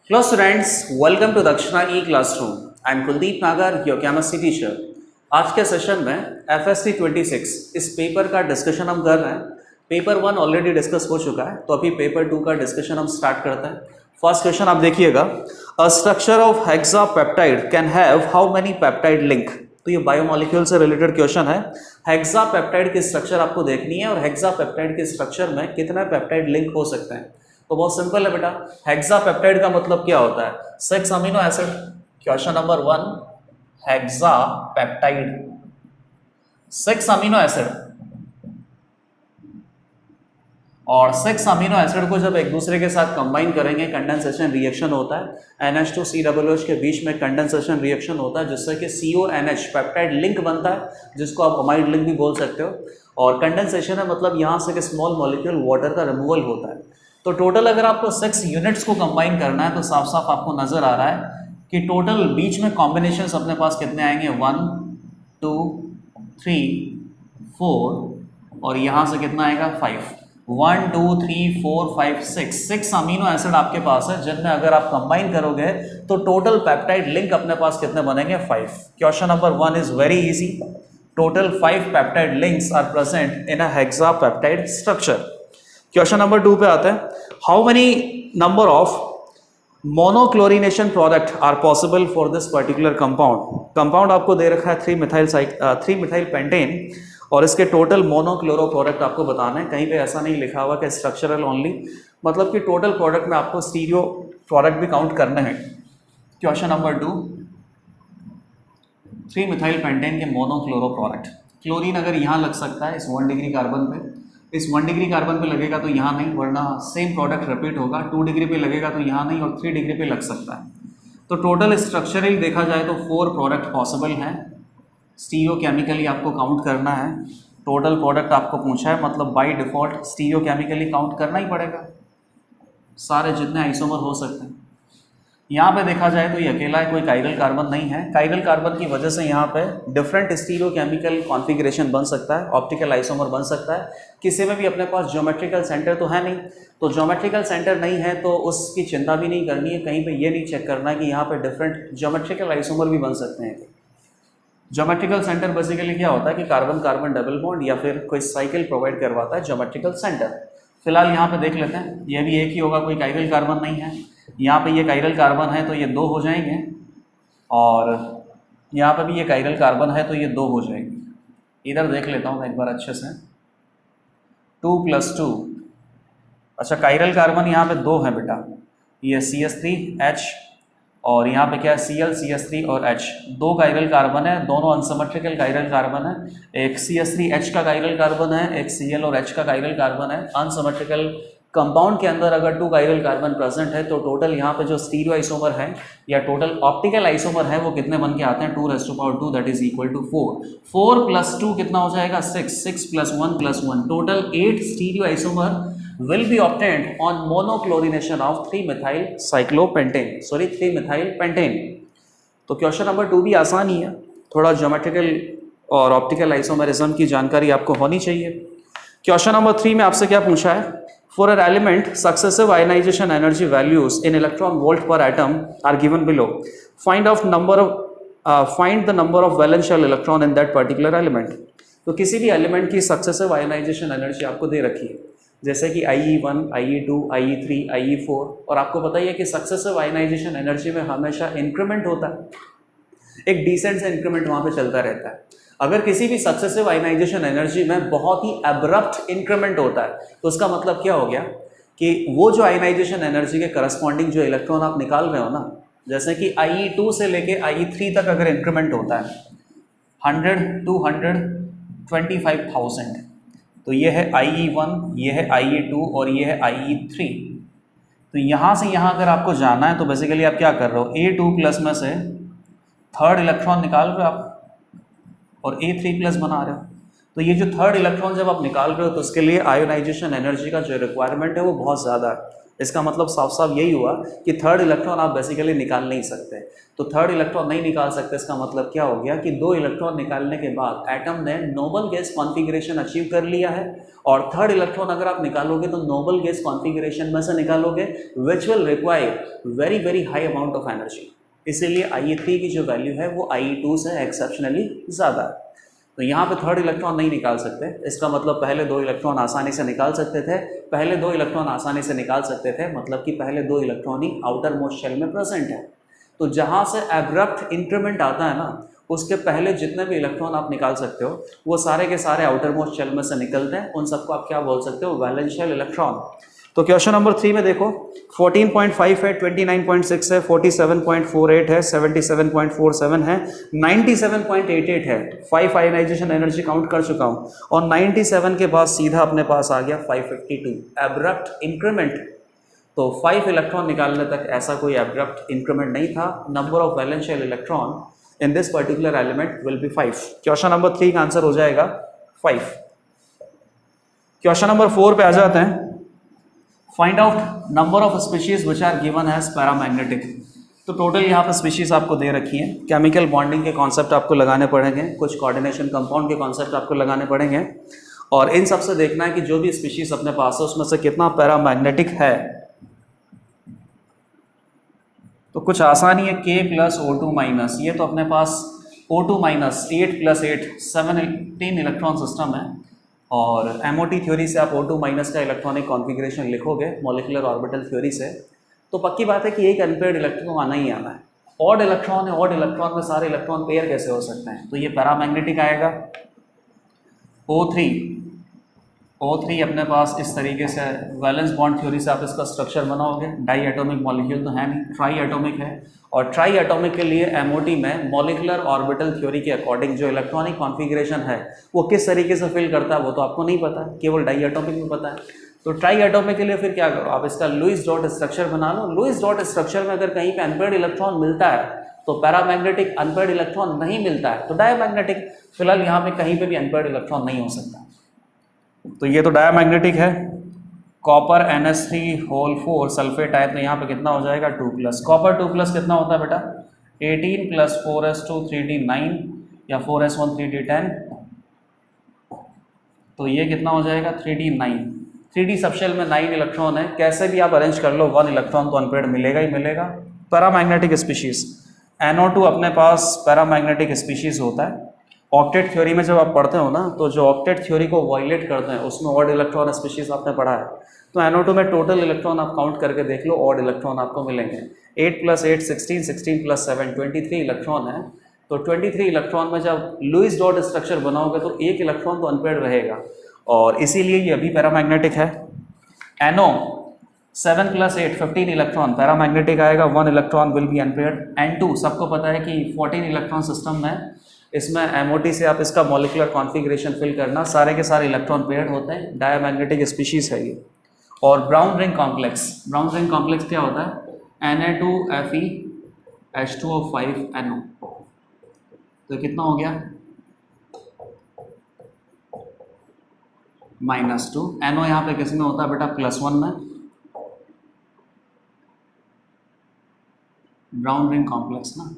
Hello students, welcome to Dakshina E-Classroom. I am Kuldeep Nagar, your chemistry teacher. आज के session में FSC 26 इस paper का discussion हम कर रहे हैं। पेपर 1 ऑलरेडी डिस्कस हो चुका है, तो अभी पेपर 2 का डिस्कशन हम स्टार्ट करते हैं। फर्स्ट क्वेश्चन आप देखिएगा, a structure of hexapeptide can have how many peptide link. तो ये बायोमोलिक्यूल से रिलेटेड क्वेश्चन है। हेक्सापेप्टाइड की स्ट्रक्चर आपको देखनी है और हेक्सापेप्टाइड के स्ट्रक्चर में कितने पेप्टाइड लिंक हो सकते हैं। तो बहुत सिंपल है बेटा, हेक्सापेप्टाइड का मतलब क्या होता है? 6 amino acid. Question number 1, हेक्सापेप्टाइड 6 amino acid, और 6 अमीनो एसिड को जब एक दूसरे के साथ कंबाइन करेंगे कंडेंसेशन रिएक्शन होता है। NH2COOH के बीच में कंडेंसेशन रिएक्शन होता है जिससे कि CONH पेप्टाइड लिंक बनता है, जिसको आप अमाइड लिंक भी बोल सकते हो। और कंडेंसेशन है मतलब यहाँ से कि स्मॉल मॉलिक्यूल वाटर का रिमूवल होता है। तो टोटल अगर आपको 6 यूनिट्स को कंबाइन करना है तो साफ साफ आपको नजर आ रहा है कि टोटल बीच में कॉम्बिनेशंस अपने पास कितने आएंगे, 1 2 3 4 और यहाँ से कितना आएगा 5। 1 2 3 4 5 6 अमीनो एसिड आपके पास है जिनमें अगर आप कंबाइन करोगे तो टोटल पेप्टाइड लिंक अपने पास कितने बनेंगे, 5। Question number 1 is very easy. Total 5 peptide links are present in a hexapeptide structure. Question number 2 पे आते हैं, how many number of monochlorination product are possible for this particular compound. Compound आपको दे रखा है 3 मिथाइल पेंटेन और इसके total monochloro product आपको बताना है। कहीं पे ऐसा नहीं लिखा हुआ कि स्ट्रक्चरल ओनली, मतलब कि टोटल प्रोडक्ट में आपको स्टीरियो प्रोडक्ट भी काउंट करने हैं। क्वेश्चन नंबर 2, 3 मिथाइल पेंटेन के मोनोक्लोरो प्रोडक्ट। क्लोरीन अगर यहाँ लग सकता है इस 1 डिग्री कार्बन पे, इस 1 डिग्री कार्बन पे लगेगा तो यहाँ नहीं, वरना सेम प्रोडक्ट रिपीट होगा। 2 डिग्री पे लगेगा तो यहाँ नहीं और 3 डिग्री पे लग सकता है। तो टोटल स्ट्रक्चरली देखा जाए तो 4 प्रोडक्ट पॉसिबल हैं। स्टीरियो केमिकली आपको काउंट करना है। टोटल प्रोडक्ट आपको पूछा है, मतलब by default stereo chemically count करना ही पड़ेगा, सारे जितने आइसोमर हो सकते हैं। यहाँ पे देखा जाए तो ये अकेला है, कोई काइरल कार्बन नहीं है। काइरल कार्बन की वजह से यहाँ पे डिफरेंट स्टीरियोकेमिकल कॉन्फ़िगरेशन बन सकता है, ऑप्टिकल आइसोमर बन सकता है। किसी में भी अपने पास ज्योमेट्रिकल सेंटर तो है नहीं, तो ज्योमेट्रिकल सेंटर नहीं है तो उसकी चिंता भी नहीं करनी है। कहीं पे ये नहीं चेक करना है कि यहाँ पे डिफरेंट ज्योमेट्रिकल आइसोमर भी बन सकते हैं। ज्योमेट्रिकल सेंटर बेसिकली क्या होता है कि कार्बन कार्बन डबल बॉन्ड या फिर कोई साइकिल प्रोवाइड करवाता है ज्योमेट्रिकल सेंटर। फिलहाल यहाँ पे देख लेते हैं, ये भी एक ही होगा, कोई काइरल कार्बन नहीं है। यहाँ पे ये काइरल कार्बन है तो ये 2 हो जाएंगे, और यहाँ पे भी ये काइरल कार्बन है तो ये 2 हो जाएंगे। इधर देख लेता हूँ एक बार अच्छे से, 2 + 2। अच्छा, काइरल कार्बन यहाँ पे 2 है बेटा, ये CH3H और यहाँ पे क्या है Cl CH3 और H। 2 काइरल कार्बन है, दोनों अनसिमेट्रिकल काइरल कार्बन है। एक CH3H का काइरल कार्बन है, एक Cl और H का काइरल कार्बन है। अनसिमेट्रिकल कंपाउंड के अंदर अगर 2 काइरल कार्बन प्रेजेंट है तो टोटल यहाँ पे जो स्टीरियो आइसोमर है या टोटल ऑप्टिकल आइसोमर है वो कितने बन के आते हैं, 2⁻², दैट इज इक्वल टू 4। 4 + 2 कितना हो जाएगा, 6। 6 + 1 + 1, total 8 stereo isomer will be obtained on monochlorination of 3-methyl-pentane। तो क्वेश्चन नंबर 2 भी आसान ही है, थोड़ा ज्योमेट्रिकल और ऑप्टिकल आइसोमरिज्म की जानकारी आपको होनी चाहिए। क्वेश्चन नंबर 3 में आपसे क्या पूछा है, for an element successive ionization energy values in electron volt per atom are given below, find the number of valential electron in that particular element. तो किसी भी एलिमेंट की सक्सेसिव आयनाइजेशन एनर्जी आपको दे रखी है, जैसे कि IE1, IE2, IE3, IE4, और आपको पता ही है कि सक्सेसिव आयनाइजेशन एनर्जी में हमेशा इंक्रीमेंट होता है, एक डिसेंट से इंक्रीमेंट वहाँ पे चलता रहता है। अगर किसी भी सक्सेसिव आयनाइजेशन एनर्जी में बहुत ही एब्रप्ट इंक्रीमेंट होता है तो उसका मतलब क्या हो गया कि वो जो आयनाइजेशन एनर्जी के करस्पॉन्डिंग जो इलेक्ट्रॉन आप निकाल रहे हो ना, जैसे कि IE2 से लेके IE3 तक अगर इंक्रीमेंट होता है 100, 200, 25,000, तो ये है IE1, ये है IE2 और ये है IE3। तो यहाँ से यहाँ अगर आपको जाना है तो बेसिकली आप क्या कर रहे हो, A2+ में से 3rd इलेक्ट्रॉन निकाल रहे हो आप और A3+ बना रहे हो। तो ये जो 3rd इलेक्ट्रॉन जब आप निकाल रहे हो तो उसके लिए आयोनाइजेशन एनर्जी का जो रिक्वायरमेंट है वो बहुत ज़्यादा है। इसका मतलब साफ साफ यही हुआ कि थर्ड इलेक्ट्रॉन आप बेसिकली निकाल नहीं सकते। तो थर्ड इलेक्ट्रॉन नहीं निकाल सकते, इसका मतलब क्या हो गया कि 2 इलेक्ट्रॉन निकालने के बाद एटम ने नोबल गैस कॉन्फ़िगरेशन अचीव कर लिया है। और थर्ड इलेक्ट्रॉन अगर आप निकालोगे तो नोबल गैस कॉन्फ़िगरेशन में से निकालोगे which will require very very high amount of energy. इसीलिए IE3 की जो वैल्यू है वो IE2 से एक्सेप्शनली ज़्यादा है। तो यहाँ पे थर्ड इलेक्ट्रॉन नहीं निकाल सकते, इसका मतलब पहले 2 इलेक्ट्रॉन आसानी से निकाल सकते थे। पहले 2 इलेक्ट्रॉन आसानी से निकाल सकते थे मतलब कि पहले 2 इलेक्ट्रॉन ही आउटर मोस्ट शेल में प्रेजेंट है। तो जहाँ से एब्रप्ट इंक्रीमेंट आता है ना, उसके पहले जितने भी इलेक्ट्रॉन आप निकाल सकते हो वो सारे के सारे आउटर मोस्ट शेल में से निकलते हैं। उन सबको आप क्या बोल सकते हो? वैलेंशियल इलेक्ट्रॉन। तो क्वेश्चन नंबर 3 में देखो 14.5 है, 29.6 है, 47.48 है, 77.47 है, 97.88 है। 5 आयनाइजेशन एनर्जी काउंट कर चुका हूँ और 97 के बाद सीधा अपने पास आ गया 552 एब्रप्ट इंक्रीमेंट। तो 5 इलेक्ट्रॉन निकालने तक ऐसा कोई एब्रप्ट इंक्रीमेंट नहीं था। Number of valential electron in this particular element will be 5। Question number 3 का आंसर हो जाएगा 5। क्वेश्चन नंबर 4 पे आ जाते हैं। Find out number of species which are given as paramagnetic. तो टोटल यहाँ पर स्पीशीज आपको दे रखी हैं। केमिकल बॉन्डिंग के कॉन्सेप्ट आपको लगाने पड़ेंगे, कुछ कोऑर्डिनेशन कंपाउंड के कॉन्सेप्ट आपको लगाने पड़ेंगे और इन सब से देखना है कि जो भी स्पीशीज अपने पास है उसमें से कितना पैरामैग्नेटिक है। तो कुछ आसानी है, K + O2-, ये तो अपने पास O2-, 8 + 8 17 इलेक्ट्रॉन सिस्टम है और MOT थ्योरी से आप O2- का इलेक्ट्रॉनिक कॉन्फ़िगरेशन लिखोगे मॉलिक्यूलर ऑर्बिटल थ्योरी से, तो पक्की बात है कि एक अनपेयर्ड इलेक्ट्रॉन आना ही आना है। ऑड इलेक्ट्रॉन है, ऑड इलेक्ट्रॉन में सारे इलेक्ट्रॉन पेयर कैसे हो सकते हैं? तो ये पैरामैग्नेटिक आएगा। O3 अपने पास इस तरीके से वैलेंस बॉन्ड थ्योरी से आप इसका स्ट्रक्चर बनाओगे। डाई एटॉमिक मॉलिक्यूल तो है नहीं, ट्राई एटॉमिक है और ट्राई एटॉमिक के लिए MOT में मॉलिक्यूलर ऑर्बिटल थ्योरी के अकॉर्डिंग जो इलेक्ट्रॉनिक कॉन्फ़िगरेशन है वो किस तरीके से फिल करता है वो तो आपको नहीं पता, केवल डाई एटॉमिक में पता है। तो ट्राई एटॉमिक के लिए फिर क्या करो, आप इसका लुईस डॉट स्ट्रक्चर बना लो। लुईस डॉट स्ट्रक्चर में अगर कहीं पे अनपेयर्ड इलेक्ट्रॉन मिलता है तो पैरामैग्नेटिक, अनपेयर्ड इलेक्ट्रॉन नहीं मिलता है तो डायमैग्नेटिक। फिलहाल यहाँ पे कहीं पे भी अनपेयर्ड इलेक्ट्रॉन नहीं हो सकता। तो ये तो डायमैग्नेटिक है। कॉपर NH3 सल्फेट आए तो यहाँ पे कितना हो जाएगा 2+। कॉपर 2+ कितना होता है बेटा? 18 + 4s2 3d 9 या 4s1 3d 10। तो ये कितना हो जाएगा 3d 9। 3d सबशेल में 9 इलेक्ट्रॉन है, कैसे भी आप अरेंज कर लो 1 इलेक्ट्रॉन तो अनपेयर्ड मिलेगा ही मिलेगा। पैरामैग्नेटिक स्पीशीज NO2 अपने पास पैरामैग्नेटिक स्पीशीज होता है। ऑक्टेट थ्योरी में जब आप पढ़ते हो ना तो जो ऑक्टेट थ्योरी को वायलेट करते हैं उसमें ऑड इलेक्ट्रॉन स्पीशीज आपने पढ़ा है। तो NO2 में टोटल इलेक्ट्रॉन आप काउंट करके देख लो, ऑड इलेक्ट्रॉन आपको मिलेंगे। 8 + 8 16, 16 + 7 23 इलेक्ट्रॉन है। तो 23 इलेक्ट्रॉन में जब लुईस डॉट स्ट्रक्चर बनाओगे तो एक इलेक्ट्रॉन तो अनपेयर्ड रहेगा और इसीलिए ये भी पैरामैग्नेटिक है। NO 7 + 8 15 इलेक्ट्रॉन पैरामैग्नेटिक आएगा, 1 electron will be unpaired. N2 सबको पता है कि 14 इलेक्ट्रॉन सिस्टम में, इसमें MOT से आप इसका मॉलिक्यूलर कॉन्फ़िगरेशन फिल करना, सारे के सारे इलेक्ट्रॉन पेयर्ड होते हैं, डायमैग्नेटिक स्पीशीज है ये। और brown ring complex, brown ring complex क्या होता है? Na2Fe H2O5 NO। तो कितना हो गया -2। NO यहाँ पे किस में होता है बेटा? +1 में। ब्राउन रिंग कॉम्प्लेक्स ना,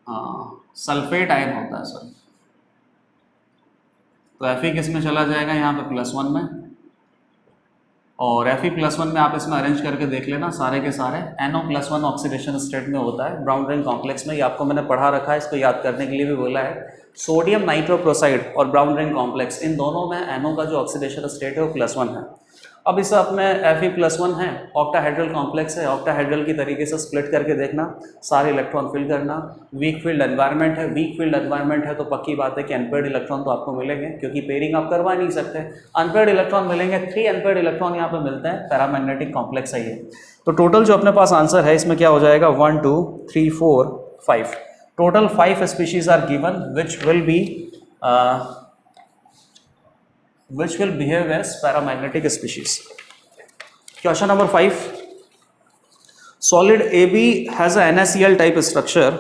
हाँ सल्फेट आयन होता है सर। तो Fe किस में चला जाएगा? यहाँ पे +1 में। और Fe+1 में आप इसमें अरेंज करके देख लेना, सारे के सारे NO+1 ऑक्सीडेशन स्टेट में होता है ब्राउन रिंग कॉम्प्लेक्स में। ये आपको मैंने पढ़ा रखा है, इसको याद करने के लिए भी बोला है। सोडियम नाइट्रोप्रोसाइड और ब्राउन रिंग कॉम्प्लेक्स, इन दोनों में NO का जो ऑक्सीडेशन स्टेट है वो +1 है। अब इस अपने Fe+1 है, ऑक्टाहेड्रल कॉम्प्लेक्स है, ऑक्टाहेड्रल की तरीके से स्प्लिट करके देखना, सारे इलेक्ट्रॉन फिल करना। वीक फील्ड एनवायरनमेंट है, वीक फील्ड एनवायरनमेंट है तो पक्की बात है कि अनपेयर्ड इलेक्ट्रॉन तो आपको मिलेंगे क्योंकि पेयरिंग आप करवा नहीं सकते। अनपेयर्ड इलेक्ट्रॉन मिलेंगे, 3 अनपेयर्ड इलेक्ट्रॉन यहाँ पे मिलते हैं, पैरामैग्नेटिक कॉम्प्लेक्स है ये। तो टोटल जो अपने पास आंसर है इसमें क्या हो जाएगा 1 2 3 4 5। Total 5 species are given which will behave as paramagnetic species. Question number 5. Solid AB has a NaCl type structure.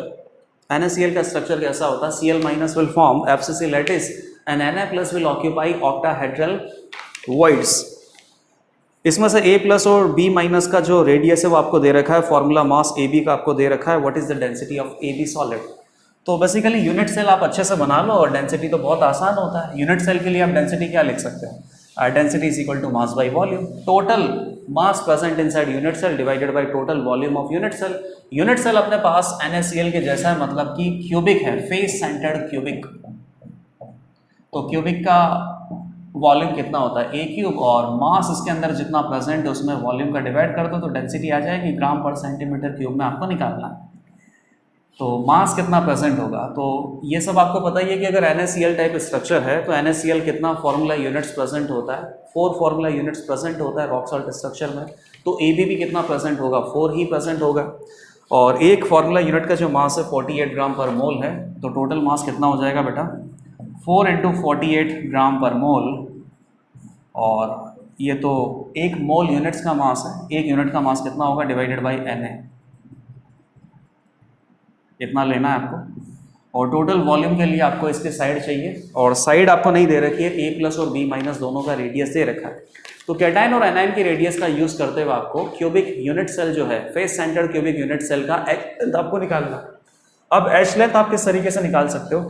NaCl का स्ट्रक्चर कैसा होता है? Cl- will form FCC lattice and Na+ will occupy octahedral voids. इसमें से A+ और B- का जो radius है वो आपको दे रखा है, फॉर्मूला मास AB का आपको दे रखा है, what is the density of AB solid. तो बेसिकली यूनिट सेल आप अच्छे से बना लो और डेंसिटी तो बहुत आसान होता है। यूनिट सेल के लिए आप डेंसिटी क्या लिख सकते हो, density is equal to mass by volume, total mass present inside unit cell divided by total volume of unit cell. Unit cell अपने पास NaCl के जैसा है, मतलब कि क्यूबिक है, फेस सेंटर्ड क्यूबिक। तो क्यूबिक का वॉल्यूम कितना होता है A³ और मास इसके अंदर जितना प्रेजेंट है उसमें वॉल्यूम का डिवाइड कर दो तो डेंसिटी आ जाएगी, ग्राम पर सेंटीमीटर क्यूब में आपको निकालना है। तो मास कितना प्रेजेंट होगा, तो ये सब आपको पता ही है कि अगर NaCl टाइप स्ट्रक्चर है तो NaCl कितना फॉर्मूला यूनिट्स प्रेजेंट होता है, 4 फॉर्मूला यूनिट्स प्रेजेंट होता है रॉक सॉल्ट स्ट्रक्चर में। तो AB भी कितना प्रेजेंट होगा, 4 ही प्रेजेंट होगा। और एक फॉर्मूला यूनिट का जो मास है 48 ग्राम पर मोल है, तो टोटल मास कितना हो जाएगा बेटा, 4 × 48 ग्राम पर मोल। और ये तो एक मोल यूनिट्स का मास है, एक यूनिट का मास कितना होगा डिवाइडेड बाई Na, इतना लेना है आपको। और टोटल वॉल्यूम के लिए आपको इसके साइड चाहिए, और साइड आपको नहीं दे रखी है, A+ और B- दोनों का रेडियस दे रखा है। तो कैटायन और एनायन की रेडियस का यूज करते हुए आपको क्यूबिक यूनिट सेल जो है, face centred cubic unit cell का एच लेंथ आपको निकालना है। अब एच लेंथ आप किस तरीके से निकाल सकते हो,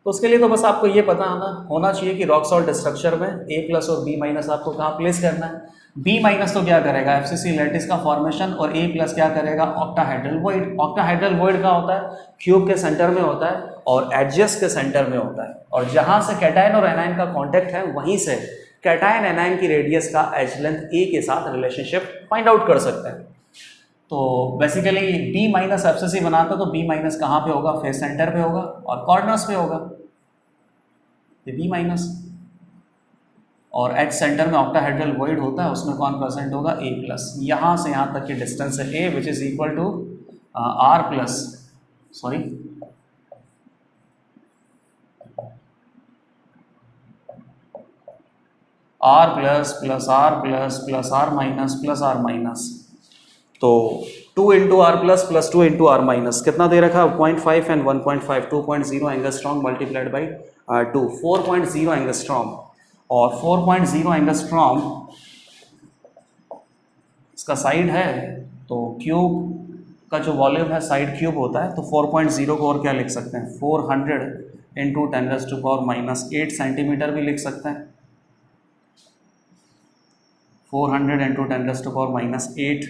तो उसके लिए तो बस आपको ये पता होना चाहिए कि रॉक सॉल्ट स्ट्रक्चर में A+ और B- आपको कहाँ प्लेस करना है। B- तो क्या करेगा, FCC लैटिस का फॉर्मेशन, और A+ क्या करेगा, ऑक्टाहेड्रल वॉइड। ऑक्टाहेड्रल वॉइड कहाँ होता है, क्यूब के सेंटर में होता है और एडजस के सेंटर में होता है। और जहाँ से कैटायन और एनायन का कॉन्टैक्ट है वहीं से कैटायन एनायन की रेडियस का एच लेंथ A के साथ रिलेशनशिप फाइंड आउट कर सकते हैं। तो बेसिकली B- FCC बनाता तो B- कहाँ पे होगा, फेस सेंटर पे होगा और कॉर्नर्स पे होगा, ये B-। और H सेंटर में ऑक्टाहेड्रल वॉइड होता है, उसमें कौन प्रेजेंट होगा, A+। यहाँ से यहाँ तक की डिस्टेंस है A, which is equal to R+, sorry R++R++R- तो 2 × R+ + 2 × R- कितना दे रखा है, 0.5 and 1.5, 2.0 angstrom multiplied by 2, 4.0 angstrom. और 4.0 एंगस्ट्रॉम इसका साइड है, तो क्यूब का जो वॉल्यूम है साइड क्यूब होता है, तो 4.0 को और क्या लिख सकते हैं, 400 × 10⁻⁻8 सेंटीमीटर भी लिख सकते हैं, 400 × 10⁻8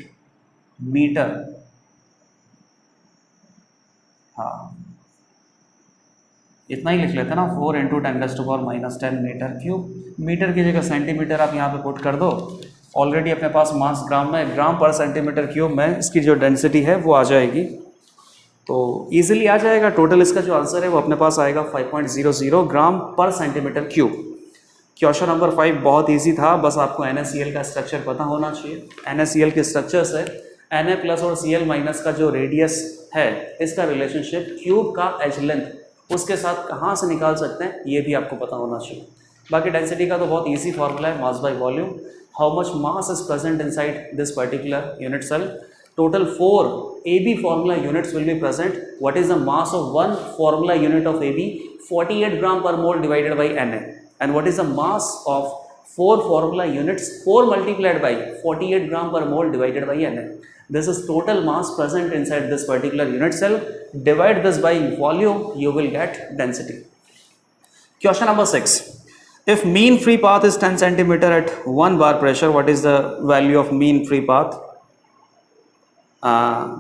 मीटर। हाँ, इतना ही लिख लेते हैं ना, 4 × 10⁻10 मीटर क्यूब। मीटर की जगह सेंटीमीटर आप यहाँ पे पुट कर दो, ऑलरेडी अपने पास मास ग्राम में, ग्राम पर सेंटीमीटर क्यूब में इसकी जो डेंसिटी है वो आ जाएगी, तो इजीली आ जाएगा। टोटल इसका जो आंसर है वो अपने पास आएगा 5.00 ग्राम पर सेंटीमीटर क्यूब। क्वेश्चन नंबर 5 बहुत इजी था, बस आपको NaCl का स्ट्रक्चर पता होना चाहिए। NaCl के स्ट्रक्चर से Na+ और Cl- का जो रेडियस है, इसका रिलेशनशिप क्यूब का एच लेंथ उसके साथ कहाँ से निकाल सकते हैं, ये भी आपको पता होना चाहिए। बाकी डेंसिटी का तो बहुत इजी फॉर्मूला है, mass by volume. How much mass is present inside this particular unit cell, total 4 AB formula units will be present. What is the mass of one formula unit of AB, 48 gram per mole divided by Na, and what is the mass of 4 formula units, 4 multiplied by 48 gram per mole divided by Na. This is total mass present inside this particular unit cell. Divide this by volume, you will get density. Question number 6. If mean free path is 10 centimeter at 1 bar pressure, what is the value of mean free path?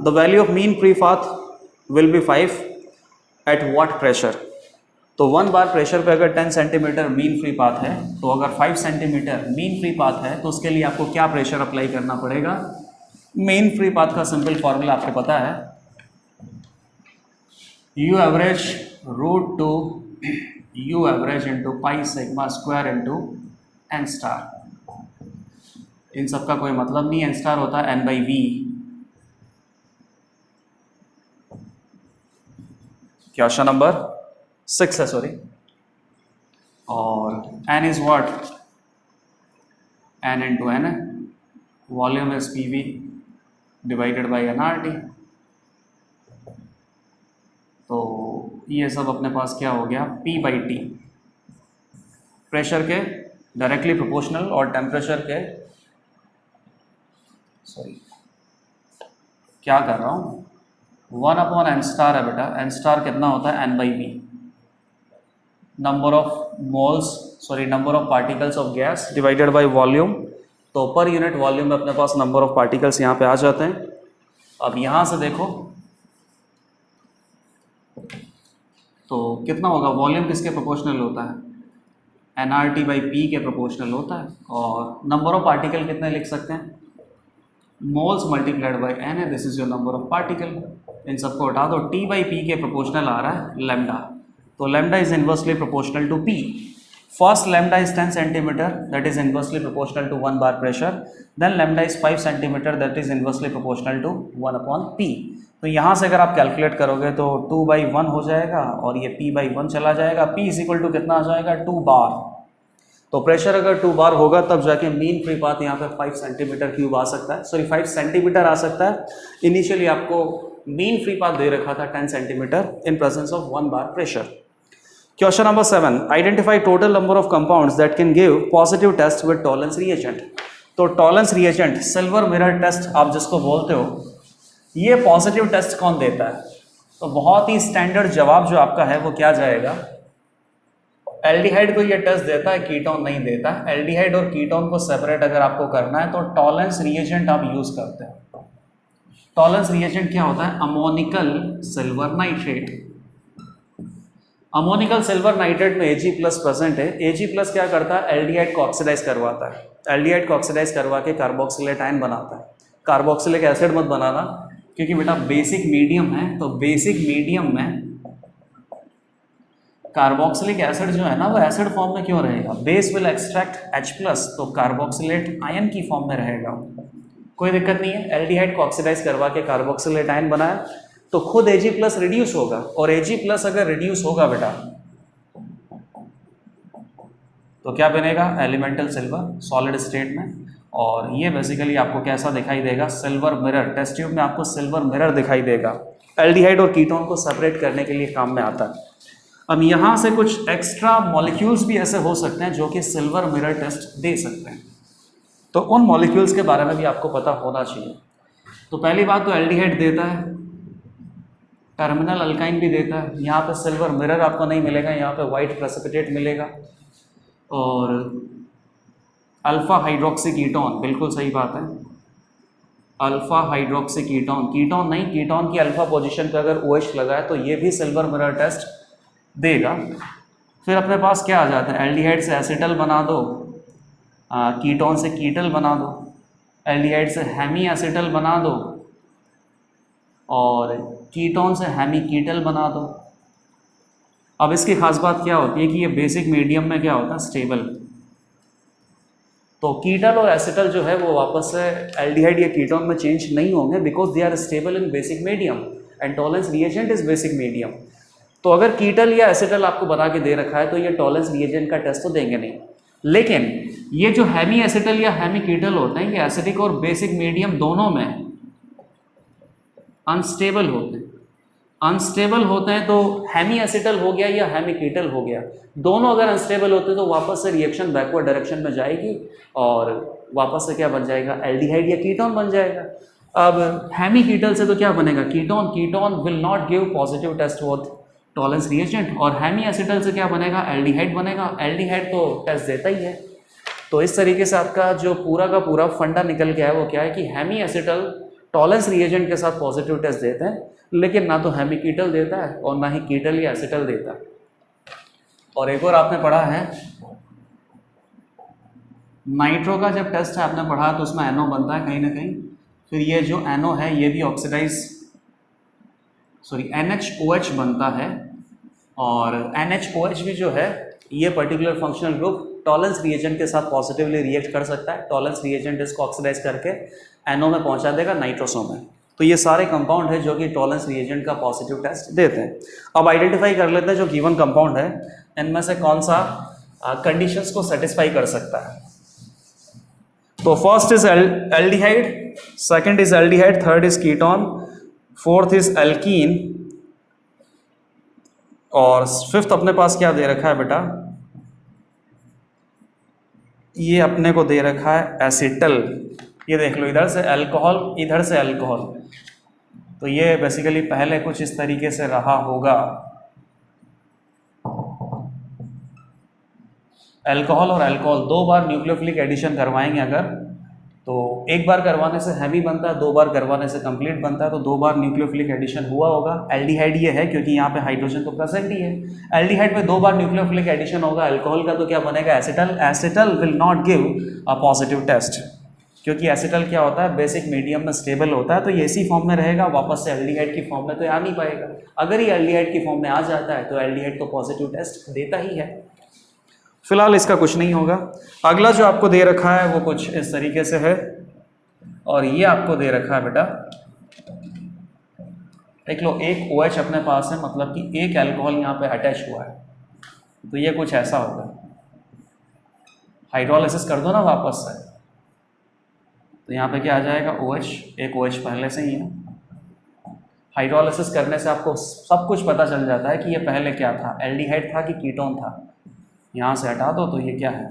The value of mean free path will be 5 at what pressure? तो 1 बार pressure पे अगर 10 centimetre mean free path है, तो अगर 5 centimetre mean free path है तो उसके लिए आपको क्या प्रेशर अप्लाई करना पड़ेगा। मीन फ्री पाथ का सिंपल फॉर्मूला आपको पता है, U average √2 U average into pi sigma square into N star. इन सब का कोई मतलब नहीं, N स्टार होता है N/V। क्वेश्चन नंबर 6 है, सॉरी। और N is what, N into N, volume is PV divided by NRT। तो ये सब अपने पास क्या हो गया, P/T, प्रेशर के डायरेक्टली प्रोपोर्शनल और टेम्परेचर के, सॉरी क्या कर रहा हूँ, 1/n* है बेटा। n* कितना होता है, n/v, number of moles, sorry number of particles of gas divided by volume. तो पर यूनिट वॉल्यूम में अपने पास नंबर ऑफ पार्टिकल्स यहाँ पे आ जाते हैं। अब यहाँ से देखो तो कितना होगा, वॉल्यूम किसके प्रोपोर्शनल होता है, nRT/P के प्रोपोर्शनल होता है। और नंबर ऑफ पार्टिकल कितने लिख सकते हैं, मोल्स मल्टीप्लाइड बाई n है, this is your number of particle. इन सबको हटा दो, T/P के प्रोपोर्शनल आ रहा है लैम्डा, तो lambda is inversely proportional to P। First lambda is 10 centimeter, that is inversely proportional to 1 bar pressure. Then lambda is 5 centimeter, that is inversely proportional to 1/P। तो यहाँ से अगर आप कैलकुलेट करोगे तो 2/1 हो जाएगा और ये P/1 चला जाएगा। P इज इक्वल टू कितना आ जाएगा, 2 बार। तो प्रेशर अगर 2 बार होगा तब जाके मीन फ्री पाथ यहाँ पे 5 सेंटीमीटर क्यूब आ सकता है, सॉरी 5 सेंटीमीटर आ सकता है। इनिशियली आपको मीन फ्री पाथ दे रखा था 10 centimetre in presence of 1 bar pressure. Question number 7, identify total number of compounds that can give positive test with Tollens reagent। तो Tollens reagent, silver mirror test आप जिसको बोलते हो, ये पॉजिटिव टेस्ट कौन देता है? तो बहुत ही स्टैंडर्ड जवाब जो आपका है वो क्या जाएगा, एल्डिहाइड को ये टेस्ट देता है, कीटोन नहीं देता। एल्डिहाइड और कीटोन को सेपरेट अगर आपको करना है तो टॉलेंस रिएजेंट आप यूज करते हैं। टॉलेंस रिएजेंट क्या होता है, ammoniacal silver nitrate. Ammoniacal silver nitrate में Ag+ प्रेजेंट है। Ag+ क्या करता है, एल्डिहाइड को ऑक्सीडाइज करवाता है। एल्डिहाइड को ऑक्सीडाइज करवा के कार्बोक्सिलेट आयन बनाता है। कार्बोक्सिलिक एसिड मत बनाना क्योंकि बेटा बेसिक मीडियम है, तो बेसिक मीडियम में कार्बोक्सिलिक एसिड जो है ना वो एसिड फॉर्म में क्यों रहेगा, बेस विल एक्सट्रैक्ट H+, तो कार्बोक्सिलेट आयन की फॉर्म में रहेगा, कोई दिक्कत नहीं है। एल्डिहाइड को ऑक्सीडाइज करवा के कार्बोक्सिलेट आयन बनाया तो खुद Ag+ रिड्यूस होगा, और Ag+ अगर रिड्यूस होगा बेटा तो क्या बनेगा, एलिमेंटल सिल्वर सॉलिड स्टेट में। और ये बेसिकली आपको कैसा दिखाई देगा, सिल्वर मिरर। टेस्ट ट्यूब में आपको सिल्वर मिरर दिखाई देगा, एल्डिहाइड और कीटोन को सेपरेट करने के लिए काम में आता है। अब यहाँ से कुछ एक्स्ट्रा मॉलिक्यूल्स भी ऐसे हो सकते हैं जो कि सिल्वर मिरर टेस्ट दे सकते हैं, तो उन मॉलिक्यूल्स के बारे में भी आपको पता होना चाहिए। तो पहली बात तो एल्डिहाइड देता है, टर्मिनल अल्काइन भी देता है। यहाँ पे सिल्वर मिरर आपको नहीं मिलेगा, यहाँ पे वाइट प्रेसिपिटेट मिलेगा। और अल्फा हाइड्रोक्सी कीटोन, बिल्कुल सही बात है, अल्फा हाइड्रोक्सी कीटोन, कीटोन नहीं, कीटोन की अल्फा पोजीशन पे अगर OH लगा है तो ये भी सिल्वर मिरर टेस्ट देगा। फिर अपने पास क्या आ जाता है, एल्डिहाइड से एसिटल बना दो, कीटोन से कीटल बना दो, एल्डिहाइड से हेमी एसिटल बना दो, और कीटोन से हेमी कीटल बना दो। अब इसकी खास बात क्या होती है कि ये बेसिक मीडियम में क्या होता है, स्टेबल। तो कीटल और एसिटल जो है वो वापस से एल्डिहाइड या कीटोन में चेंज नहीं होंगे because they are stable in basic medium and Tollens reagent is basic medium. तो अगर कीटल या एसिटल आपको बना के दे रखा है तो ये टॉलेंस रिएजेंट का टेस्ट तो देंगे नहीं। लेकिन ये जो हेमी एसिटल या हेमी कीटल होते हैं, ये एसिडिक और बेसिक मीडियम दोनों में अनस्टेबल होते हैं। अनस्टेबल होते हैं तो हेमी एसिटल हो गया या हेमी कीटल हो गया, दोनों अगर अनस्टेबल होते हैं तो वापस से रिएक्शन बैकवर्ड डायरेक्शन में जाएगी और वापस से क्या बन जाएगा, एल्डिहाइड या कीटोन बन जाएगा। अब हेमी कीटल से तो क्या बनेगा, ketone, ketone will not give positive test with Tollens reagent. और हेमी एसिटल से क्या बनेगा, एल्डिहाइड बनेगा, एल्डिहाइड तो टेस्ट देता ही है। तो इस तरीके से आपका जो पूरा का पूरा फंडा निकल के है वो क्या है कि हेमी एसिटल टॉलेंस रिएजेंट के साथ पॉजिटिव टेस्ट देते हैं, लेकिन ना तो हेमी कीटल देता है और ना ही कीटल या एसिटल देता है। और एक और आपने पढ़ा है नाइट्रो का जब टेस्ट है आपने पढ़ा तो उसमें NO बनता है कहीं ना कहीं, फिर ये जो NO है ये भी ऑक्सीडाइज NHOH बनता है, और NHOH भी जो है ये particular functional group Tollens reagent के साथ पॉजिटिवली रिएक्ट कर सकता है। टॉलेंस रिएजेंट इसको ऑक्सीडाइज करके NO में पहुंचा देगा, नाइट्रोसो में। तो ये सारे कंपाउंड है जो कि टॉलेंस रिएजेंट का पॉजिटिव टेस्ट देते हैं। अब आइडेंटिफाई कर लेते हैं जो गिवन कंपाउंड है इनमें से कौन सा कंडीशंस को सेटिस्फाई कर सकता है। तो first is aldehyde, second is aldehyde, third is ketone, fourth is alkene, और फिफ्थ अपने पास क्या दे रखा है बेटा, ये अपने को दे रखा है एसिटल। ये देख लो, इधर से अल्कोहल, इधर से अल्कोहल, तो ये बेसिकली पहले कुछ इस तरीके से रहा होगा। अल्कोहल और अल्कोहल 2 बार न्यूक्लियोफिलिक एडिशन करवाएंगे अगर, तो एक बार करवाने से हेवी बनता है, 2 बार करवाने से कंप्लीट बनता है, तो 2 बार न्यूक्लियोफिलिक एडिशन हुआ होगा। एल्डिहाइड ये है क्योंकि यहाँ पे हाइड्रोजन तो प्रेजेंट ही है। एल्डिहाइड में 2 बार न्यूक्लियोफिलिक एडिशन होगा, अल्कोहल का तो क्या बनेगा, acetal. Acetal will not give a positive test, क्योंकि एसिटल क्या होता है, बेसिक मीडियम में स्टेबल होता है, तो ये इसी फॉर्म में रहेगा, वापस से एल्डिहाइड की फॉर्म में तो आ नहीं पाएगा। अगर ये एल्डिहाइड की फॉर्म में आ जाता है तो एल्डिहाइड तो पॉजिटिव टेस्ट देता ही है। फिलहाल इसका कुछ नहीं होगा। अगला जो आपको दे रखा है वो कुछ इस तरीके से है, और ये आपको दे रखा है बेटा, देख लो, एक OH अपने पास है, मतलब कि एक अल्कोहल यहाँ पे अटैच हुआ है, तो ये कुछ ऐसा होगा। हाइड्रोलाइसिस कर दो ना वापस से, तो यहाँ पे क्या आ जाएगा, OH, एक OH पहले से ही है। हाइड्रोलाइसिस करने से आपको सब कुछ पता चल जाता है कि ये पहले क्या था, एल्डिहाइड था कि कीटोन था। यहाँ से हटा दो तो ये क्या है,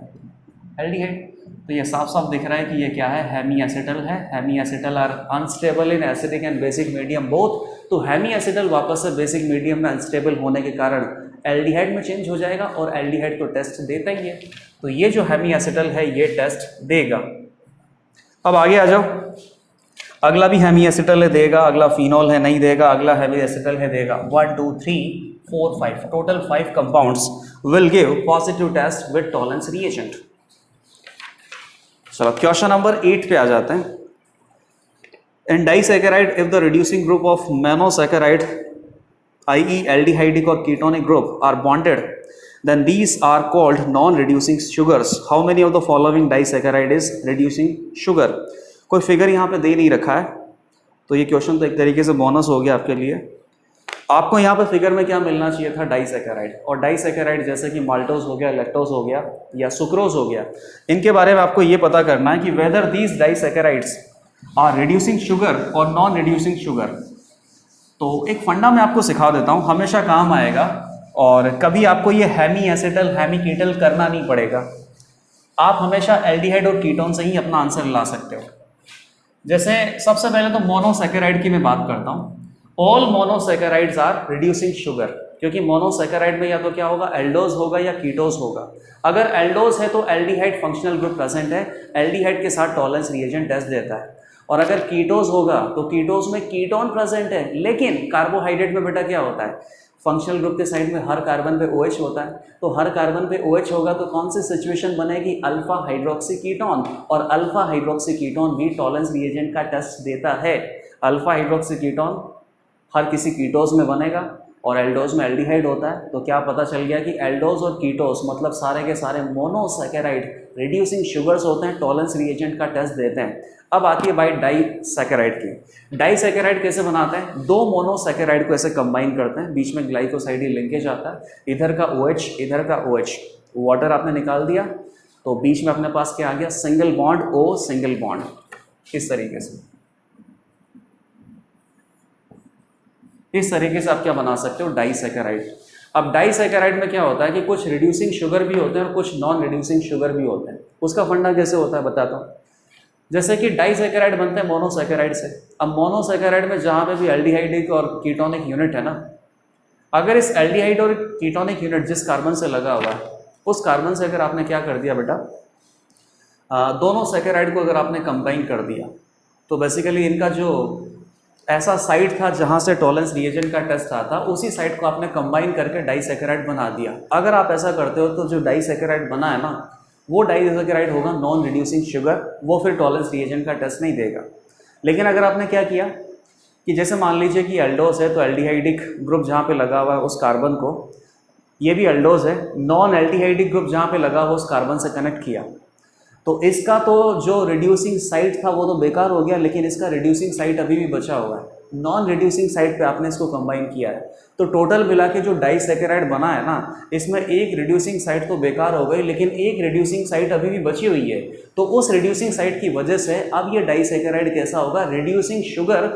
एल्डिहाइड। तो ये साफ साफ दिख रहा है कि ये क्या है, हेमी एसिटल है। Hemiacetal are unstable in acidic and basic medium both, तो हेमी एसिटल वापस से बेसिक मीडियम में अनस्टेबल होने के कारण एल्डिहाइड में चेंज हो जाएगा, और एल्डिहाइड तो टेस्ट देता ही है, तो ये जो हेमी एसिटल है ये टेस्ट देगा। अब आगे आ जाओ, अगला भी हेमी एसिटल है, देगा। अगला फिनॉल है, नहीं देगा। अगला हेमी एसिटल है, देगा। 1 2 3 4 5 total 5 compounds will give positive test with Tollens reagent. चलो क्वेश्चन नंबर 8 पे आ जाते हैं। In disaccharide if the reducing group of monosaccharide i.e. aldehydic or ketonic group are bonded, then these are called non-reducing sugars. How many of the following disaccharide is reducing sugar? कोई figure यहाँ पे दे नहीं रखा है, तो ये question तो एक तरीके से बोनस हो गया आपके लिए। आपको यहाँ पे फिगर में क्या मिलना चाहिए था, डाइसैकेराइड। और डाइसैकेराइड जैसे कि माल्टोज हो गया, लैक्टोज हो गया या सुक्रोज हो गया, इनके बारे में आपको ये पता करना है कि whether these disaccharides are reducing sugar और नॉन रिड्यूसिंग शुगर। तो एक फंडा मैं आपको सिखा देता हूँ, हमेशा काम आएगा, और कभी आपको ये हेमी एसिटल हेमी कीटल करना नहीं पड़ेगा। आप हमेशा एल्डिहाइड और कीटोन से ही अपना आंसर ला सकते हो। जैसे सबसे पहले तो मोनोसैकेराइड की मैं बात करता हूँ। All monosaccharides are reducing sugar, क्योंकि मोनोसैकेराइड में या तो क्या होगा, एल्डोज होगा या कीटोज होगा। अगर एल्डोज है तो एल्डिहाइड फंक्शनल ग्रुप प्रेजेंट है, एल्डिहाइड के साथ टॉलेंस रिएजेंट टेस्ट देता है। और अगर कीटोज होगा तो कीटोज में कीटोन प्रेजेंट है, लेकिन कार्बोहाइड्रेट में बेटा क्या होता है, फंक्शनल ग्रुप के साइड में हर कार्बन पे OH होता है, तो हर कार्बन पे OH होगा तो कौन सी सिचुएशन बनेगी, अल्फा हाइड्रोक्सी कीटोन। और अल्फा हाइड्रोक्सी कीटोन भी टॉलेंस रिएजेंट का टेस्ट देता है। अल्फा हाइड्रोक्सी कीटोन हर किसी कीटोज में बनेगा, और एल्डोज में एल्डिहाइड होता है। तो क्या पता चल गया कि एल्डोज और कीटोज मतलब सारे के सारे मोनोसैकेराइड रिड्यूसिंग शुगर्स होते हैं, टॉलेंस रिएजेंट का टेस्ट देते हैं। अब आती है बात डाइसैकेराइड की। डाइसैकेराइड कैसे बनाते हैं, 2 मोनोसैकेराइड को ऐसे कंबाइन करते हैं, बीच में ग्लाइकोसाइड लिंकेज आता है, इधर का OH इधर का OH, वाटर आपने निकाल दिया तो बीच में अपने पास क्या आ गया, single bond O single bond, इस तरीके से। इस तरीके से आप क्या बना सकते हो, डाइसैकेराइड। अब डाइसैकेराइड में क्या होता है कि कुछ रिड्यूसिंग शुगर भी होते हैं और कुछ नॉन रिड्यूसिंग शुगर भी होते हैं। उसका फंडा कैसे होता है बताता हूँ। जैसे कि डाइसैकेराइड बनते हैं मोनोसैकेराइड से। अब मोनोसैकेराइड में जहाँ पे भी एल्डिहाइडिक और कीटोनिक यूनिट है ना, अगर इस एल्डिहाइड और कीटोनिक यूनिट जिस कार्बन से लगा हुआ है, उस कार्बन से अगर आपने क्या कर दिया बेटा, दोनों सैकेराइड को अगर आपने कंबाइन कर दिया, तो बेसिकली इनका जो ऐसा साइट था जहाँ से टॉलेंस रिएजेंट का टेस्ट आता, उसी साइट को आपने कंबाइन करके डाइसैकेराइड बना दिया। अगर आप ऐसा करते हो तो जो डाइसैकेराइड बना है ना, वो डाइसैकेराइड होगा नॉन रिड्यूसिंग शुगर, वो फिर टॉलेंस रिएजेंट का टेस्ट नहीं देगा। लेकिन अगर आपने क्या किया कि जैसे मान लीजिए कि एल्डोज है, तो एल्डिहाइडिक ग्रुप जहाँ पे लगा हुआ है उस कार्बन को, ये भी एल्डोज है, नॉन एल्डिहाइडिक ग्रुप जहाँ पे लगा हुआ उस कार्बन से कनेक्ट किया, तो इसका तो जो रिड्यूसिंग साइट था वो तो बेकार हो गया, लेकिन इसका रिड्यूसिंग साइट अभी भी बचा हुआ है। नॉन रिड्यूसिंग साइट पे आपने इसको कंबाइन किया है, तो टोटल मिला के जो डाइसैकेराइड बना है ना, इसमें एक रिड्यूसिंग साइट तो बेकार हो गई, लेकिन एक रिड्यूसिंग साइट अभी भी बची हुई है। तो उस रिड्यूसिंग साइट की वजह से अब ये डाइसैकेराइड कैसा होगा, रिड्यूसिंग शुगर,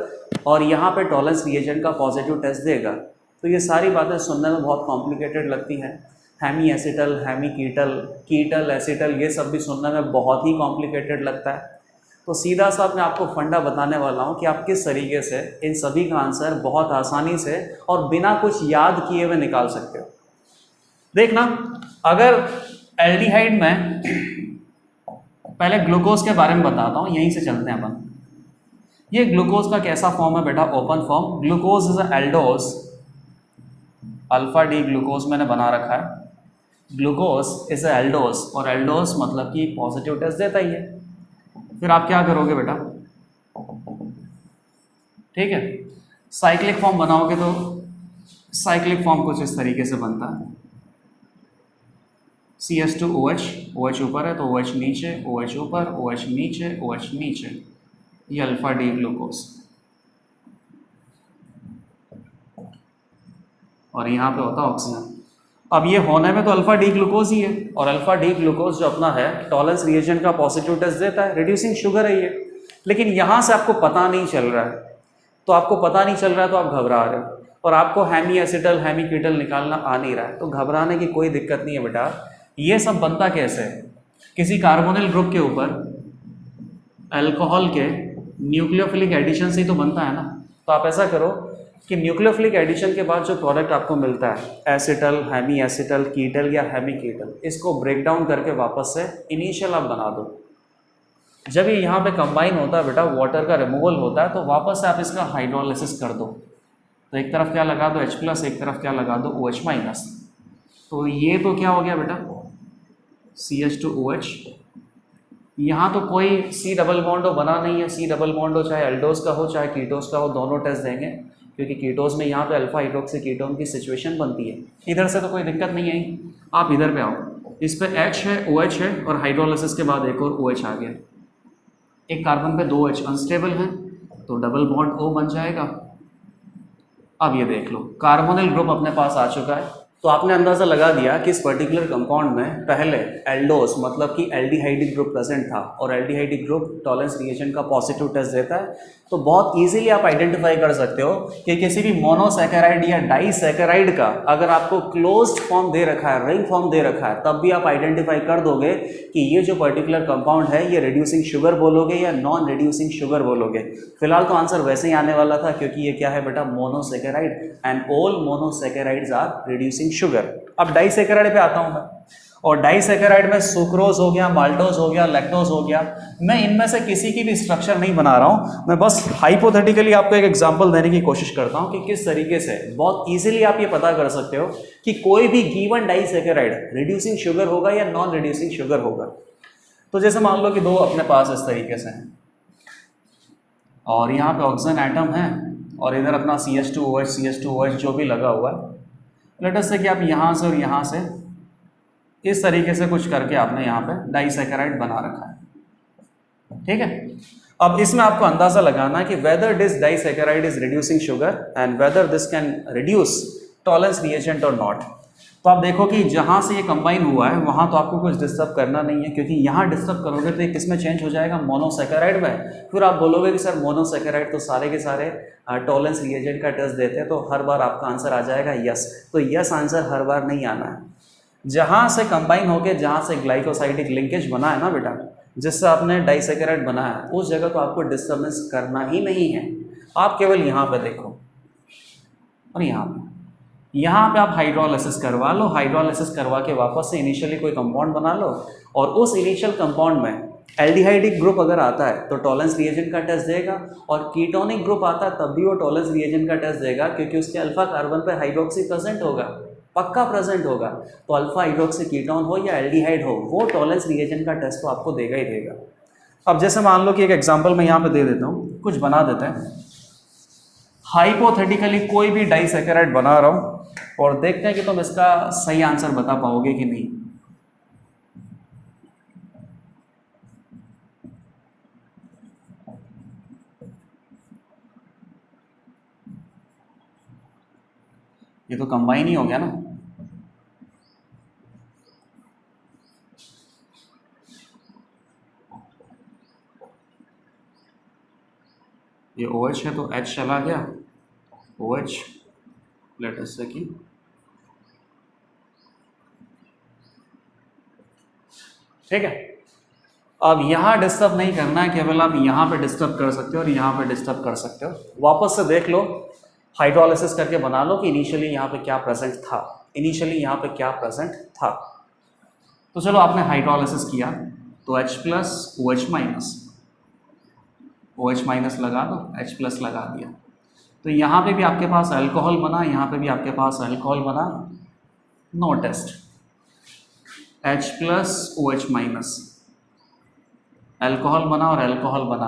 और यहाँ पे टॉलेंस रिएजेंट का पॉजिटिव टेस्ट देगा। तो ये सारी बातें सुनने में बहुत कॉम्प्लिकेटेड लगती हैं। हेमी एसिटल, हेमी कीटल, कीटल एसिटल, ये सब भी सुनने में बहुत ही कॉम्प्लिकेटेड लगता है। तो सीधा सा मैं आपको फंडा बताने वाला हूँ कि आप किस तरीके से इन सभी का आंसर बहुत आसानी से और बिना कुछ याद किए हुए निकाल सकते हो। देखना, अगर एल्डिहाइड में, पहले ग्लूकोज के बारे में बताता हूँ, यहीं से चलते हैं अपन। ये ग्लूकोज का कैसा फॉर्म है बेटा? Open form. Glucose is aldose, alpha D glucose मैंने बना रखा है। ग्लूकोज इज एल्डोज, और एल्डोज मतलब कि पॉजिटिव टेस्ट देता ही है। फिर आप क्या करोगे बेटा? ठीक है, साइक्लिक फॉर्म बनाओगे तो साइक्लिक फॉर्म कुछ इस तरीके से बनता है। CH2OH, OH ऊपर है तो OH नीचे, OH ऊपर, OH नीचे, OH नीचे, ये अल्फा डी ग्लूकोज। और यहाँ पे होता है ऑक्सीजन। अब ये होने में तो अल्फा डी ग्लूकोज ही है, और अल्फा डी ग्लूकोज जो अपना है टॉलरेंस रिएजेंट का पॉजिटिव टेस्ट देता है, रिड्यूसिंग शुगर है ये। लेकिन यहाँ से आपको पता नहीं चल रहा है, तो आपको पता नहीं चल रहा है तो आप घबरा रहे हो, और आपको हेमी एसिटल, हेमी कीटल निकालना आ नहीं रहा है, तो घबराने की कोई दिक्कत नहीं है बेटा। ये सब बनता कैसे है? किसी कार्बोनिल ग्रुप के ऊपर अल्कोहल के न्यूक्लियोफिलिक एडिशन से ही तो बनता है ना। तो आप ऐसा करो कि न्यूक्लियोफिलिक एडिशन के बाद जो प्रोडक्ट आपको मिलता है एसिटल, हेमी एसिटल, कीटल या हेमी कीटल, इसको ब्रेक डाउन करके वापस से इनिशियल आप बना दो। जब ये यहाँ पे कंबाइन होता है बेटा, वाटर का रिमूवल होता है, तो वापस से आप इसका हाइड्रोलिसिस कर दो। तो एक तरफ क्या लगा दो H+, एक तरफ क्या लगा दो OH-। तो ये तो क्या हो गया बेटा? CH2OH। यहाँ तो कोई C डबल बॉन्ड हो बना नहीं है। C डबल बॉन्ड हो, चाहे एल्डोज का हो चाहे कीटोज का हो, दोनों टेस्ट देंगे, क्योंकि कीटोज में यहाँ पे अल्फा हाइड्रोक्सी कीटोन की सिचुएशन बनती है। इधर से तो कोई दिक्कत नहीं आई, आप इधर पे आओ। इस पे H है, OH है, और हाइड्रोलिसिस के बाद एक और OH आ गया। एक कार्बन पे 2 H अनस्टेबल है, तो डबल बॉन्ड O बन जाएगा। अब ये देख लो, कार्बोनिल ग्रुप अपने पास आ चुका है। तो आपने अंदाज़ा लगा दिया कि इस पर्टिकुलर कंपाउंड में पहले एल्डोस मतलब कि एल्डिहाइडिक ग्रुप प्रेजेंट था, और एल्डिहाइडिक ग्रुप टॉलरेंस रिएजेंट का पॉजिटिव टेस्ट देता है। तो बहुत इजीली आप आइडेंटिफाई कर सकते हो कि किसी भी मोनोसैकेराइड या डाइसैकेराइड का अगर आपको क्लोज्ड फॉर्म दे रखा है, रिंग फॉर्म दे रखा है, तब भी आप आइडेंटिफाई कर दोगे कि ये जो पर्टिकुलर कंपाउंड है ये रिड्यूसिंग शुगर बोलोगे या नॉन रिड्यूसिंग शुगर बोलोगे। फिलहाल तो आंसर वैसे ही आने वाला था, क्योंकि ये क्या है बेटा? Monosaccharide, and all monosaccharides are reducing sugar. अब डाइसैकेराइड पे आता हूं मैं, और डाइसैकेराइड में सुक्रोज हो गया, माल्टोज हो गया, लैक्टोज हो गया। मैं इनमें से किसी की भी स्ट्रक्चर नहीं बना रहा हूं, मैं बस हाइपोथेटिकली आपको एक एग्जांपल देने की कोशिश करता हूं कि किस तरीके से बहुत इजीली आप ये पता कर सकते हो कि कोई भी गिवन डाइसैकेराइड रिड्यूसिंग शुगर होगा या नॉन रिड्यूसिंग शुगर होगा। तो जैसे मान लो कि दो अपने पास इस तरीके से हैं, और यहाँ पे ऑक्सीजन एटम है, और इधर अपना CH2OH जो भी लगा हुआ है। लेट अस से कि आप यहाँ से और यहाँ से इस तरीके से कुछ करके आपने यहाँ पे डाइसैकेराइड बना रखा है, ठीक है। अब इसमें आपको अंदाजा लगाना है कि whether this disaccharide is reducing sugar and whether this can reduce tolerance reagent और नॉट। तो आप देखो कि जहाँ से ये कंबाइन हुआ है वहाँ तो आपको कुछ डिस्टर्ब करना नहीं है, क्योंकि यहाँ डिस्टर्ब करोगे तो ये किस में चेंज हो जाएगा? मोनोसैकेराइड में। फिर आप बोलोगे कि सर मोनोसैकेराइड तो सारे के सारे टॉलरेंस रिएजेंट का टेस्ट देते हैं, तो हर बार आपका आंसर आ जाएगा यस। तो यस आंसर हर बार नहीं आना है। जहाँ से कंबाइन होके, जहाँ से ग्लाइकोसाइडिक लिंकेज बना है ना बेटा, जिससे आपने डाइसैकेराइड बनाया, उस जगह तो आपको डिस्टर्बेंस करना ही नहीं है। आप केवल यहाँ पे देखो और यहाँ पे आप हाइड्रोलिसिस करवा लो। हाइड्रोलिसिस करवा के वापस से इनिशियली कोई कंपाउंड बना लो, और उस इनिशियल कंपाउंड में एल्डिहाइडिक ग्रुप अगर आता है तो टॉलरेंस रिएजेंट का टेस्ट देगा, और कीटोनिक ग्रुप आता है तब भी वो टॉलरेंस रिएजेंट का टेस्ट देगा, क्योंकि उसके अल्फा कार्बन पे हाइड्रोक्सी प्रेजेंट होगा, पक्का प्रेजेंट होगा। तो अल्फा हाइड्रोक्सी कीटोन हो या एल्डिहाइड हो, वो टॉलरेंस रिएजेंट का टेस्ट तो आपको देगा ही देगा। अब जैसे मान लो कि एक एग्जांपल मैं यहाँ पे दे देता हूँ, कुछ बना देते हैं। हाइपोथेटिकली कोई भी डाइसैकेराइड बना रहा हूँ, और देखते हैं कि तुम इसका सही आंसर बता पाओगे कि नहीं। ये तो कंबाइन ही हो गया ना। ये OH है तो H चला गया, OH, लेट अस से कि ठीक है। अब यहाँ डिस्टर्ब नहीं करना है, केवल आप यहाँ पे डिस्टर्ब कर सकते हो और यहाँ पे डिस्टर्ब कर सकते हो। वापस से देख लो, हाइड्रोलिसिस करके बना लो कि इनिशियली यहाँ पे क्या प्रेजेंट था, इनिशियली यहाँ पे क्या प्रेजेंट था। तो चलो आपने हाइड्रोलिसिस किया तो H plus OH minus, OH minus लगा दो, H प्लस लगा दिया, तो यहाँ पे भी आपके पास अल्कोहल बना, यहाँ पे भी आपके पास अल्कोहल बना, no test. H plus OH minus, alcohol बना और अल्कोहल बना,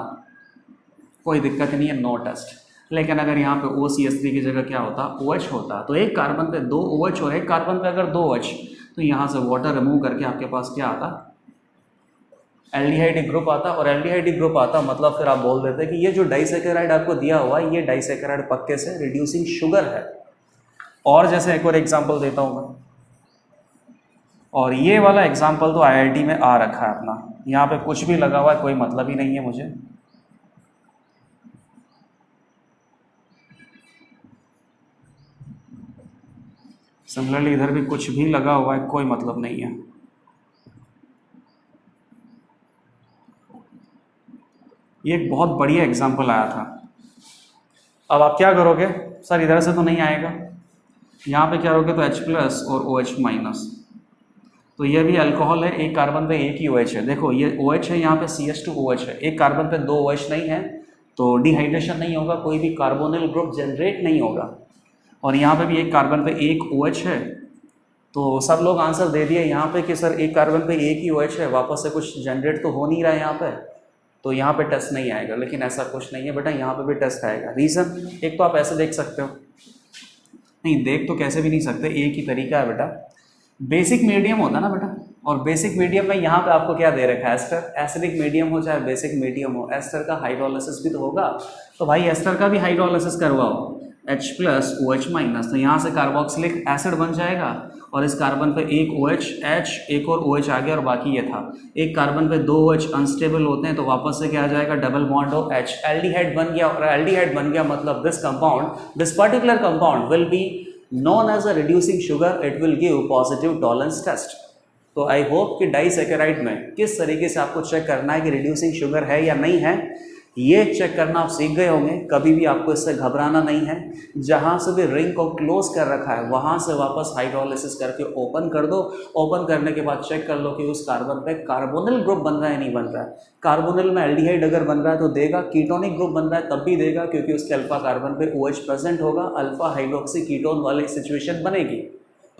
कोई दिक्कत नहीं है, नो टेस्ट। लेकिन अगर यहाँ पे OCH3 की जगह क्या होता, OH होता, तो एक कार्बन पे 2 OH और एक कार्बन पे अगर 2 OH, तो यहाँ से वाटर रिमूव करके आपके पास क्या आता, एल्डिहाइड ग्रुप आता। और एल्डिहाइड ग्रुप आता मतलब फिर आप बोल देते कि ये जो डाइसैकेराइड आपको दिया हुआ है, ये डाइसैकेराइड पक्के से रिड्यूसिंग शुगर है। और जैसे एक और एग्जांपल देता हूँ मैं, और ये वाला एग्जांपल तो IIT में आ रखा है अपना, यहाँ पे कुछ भी लगा हुआ है, कोई मतलब ही नहीं है मुझे। सिमिलरली इधर भी कुछ भी लगा हुआ है, कोई मतलब नहीं है। ये एक बहुत बढ़िया एग्जांपल आया था। अब आप क्या करोगे, सर इधर से तो नहीं आएगा, यहाँ पे क्या करोगे तो H प्लस और OH माइनस, तो ये भी अल्कोहल है, एक कार्बन पे एक ही OH है। देखो ये OH है, यहाँ पे CH2OH है, एक कार्बन पे 2 OH नहीं है, तो डिहाइड्रेशन नहीं होगा, कोई भी कार्बोनिल ग्रुप जनरेट नहीं होगा। और यहाँ पे भी एक कार्बन पे एक OH है, तो सब लोग आंसर दे दिए यहाँ पे कि सर एक कार्बन पे एक ही OH है, वापस से कुछ जनरेट तो हो नहीं रहा है यहाँ पे, तो यहाँ पे टेस्ट नहीं आएगा। लेकिन ऐसा कुछ नहीं है बेटा, यहाँ पे भी टेस्ट आएगा। रीज़न, एक तो आप ऐसे देख सकते हो, नहीं देख तो कैसे भी नहीं सकते, एक ही तरीका है बेटा, बेसिक मीडियम होता है ना बेटा, और बेसिक मीडियम में यहाँ पे आपको क्या दे रखा है, एस्टर। एसिडिक मीडियम हो चाहे बेसिक मीडियम हो, एस्टर का हाइड्रोलिसिस भी तो होगा, तो भाई एस्टर का भी हाइड्रोलिसिस करवाओ, H प्लस OH माइनस, तो यहाँ से कार्बोक्सिलिक एसिड बन जाएगा, और इस कार्बन पे एक OH, H, एक और OH आ गया और बाकी ये था। एक कार्बन पे 2 OH अनस्टेबल होते हैं, तो वापस से क्या आ जाएगा, डबल बॉन्ड हो H, एल्डिहाइड बन गया। और एल्डिहाइड बन गया मतलब this compound, this particular compound will be known as a reducing sugar, it will give positive tolerance test। तो आई होप कि डाइसैकेराइड में किस तरीके से आपको चेक करना है कि रिड्यूसिंग शुगर है या नहीं है, ये चेक करना आप सीख गए होंगे। कभी भी आपको इससे घबराना नहीं है, जहाँ से भी रिंग को क्लोज कर रखा है वहाँ से वापस हाइड्रोलिसिस करके ओपन कर दो। ओपन करने के बाद चेक कर लो कि उस कार्बन पे कार्बोनिल ग्रुप बन रहा है नहीं बन रहा है। कार्बोनिल में एल्डिहाइड अगर बन रहा है तो देगा, कीटोनिक ग्रुप बन रहा है तब भी देगा, क्योंकि उसके अल्फा कार्बन पे OH प्रेजेंट होगा, अल्फा हाइड्रोक्सी कीटोन वाली सिचुएशन बनेगी।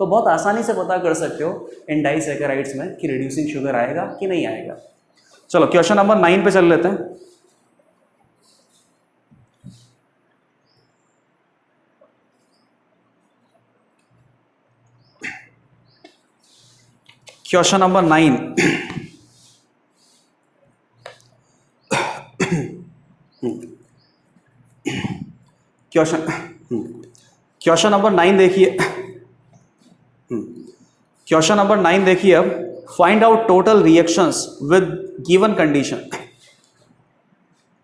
तो बहुत आसानी से पता कर सकते हो इन डाइसैकेराइड्स में कि रिड्यूसिंग शुगर आएगा कि नहीं आएगा। चलो क्वेश्चन नंबर 9 पे चल लेते हैं। क्वेश्चन नंबर 9, क्वेश्चन नंबर 9 देखिए, क्वेश्चन नंबर 9 देखिए अब, find out total reactions with given condition.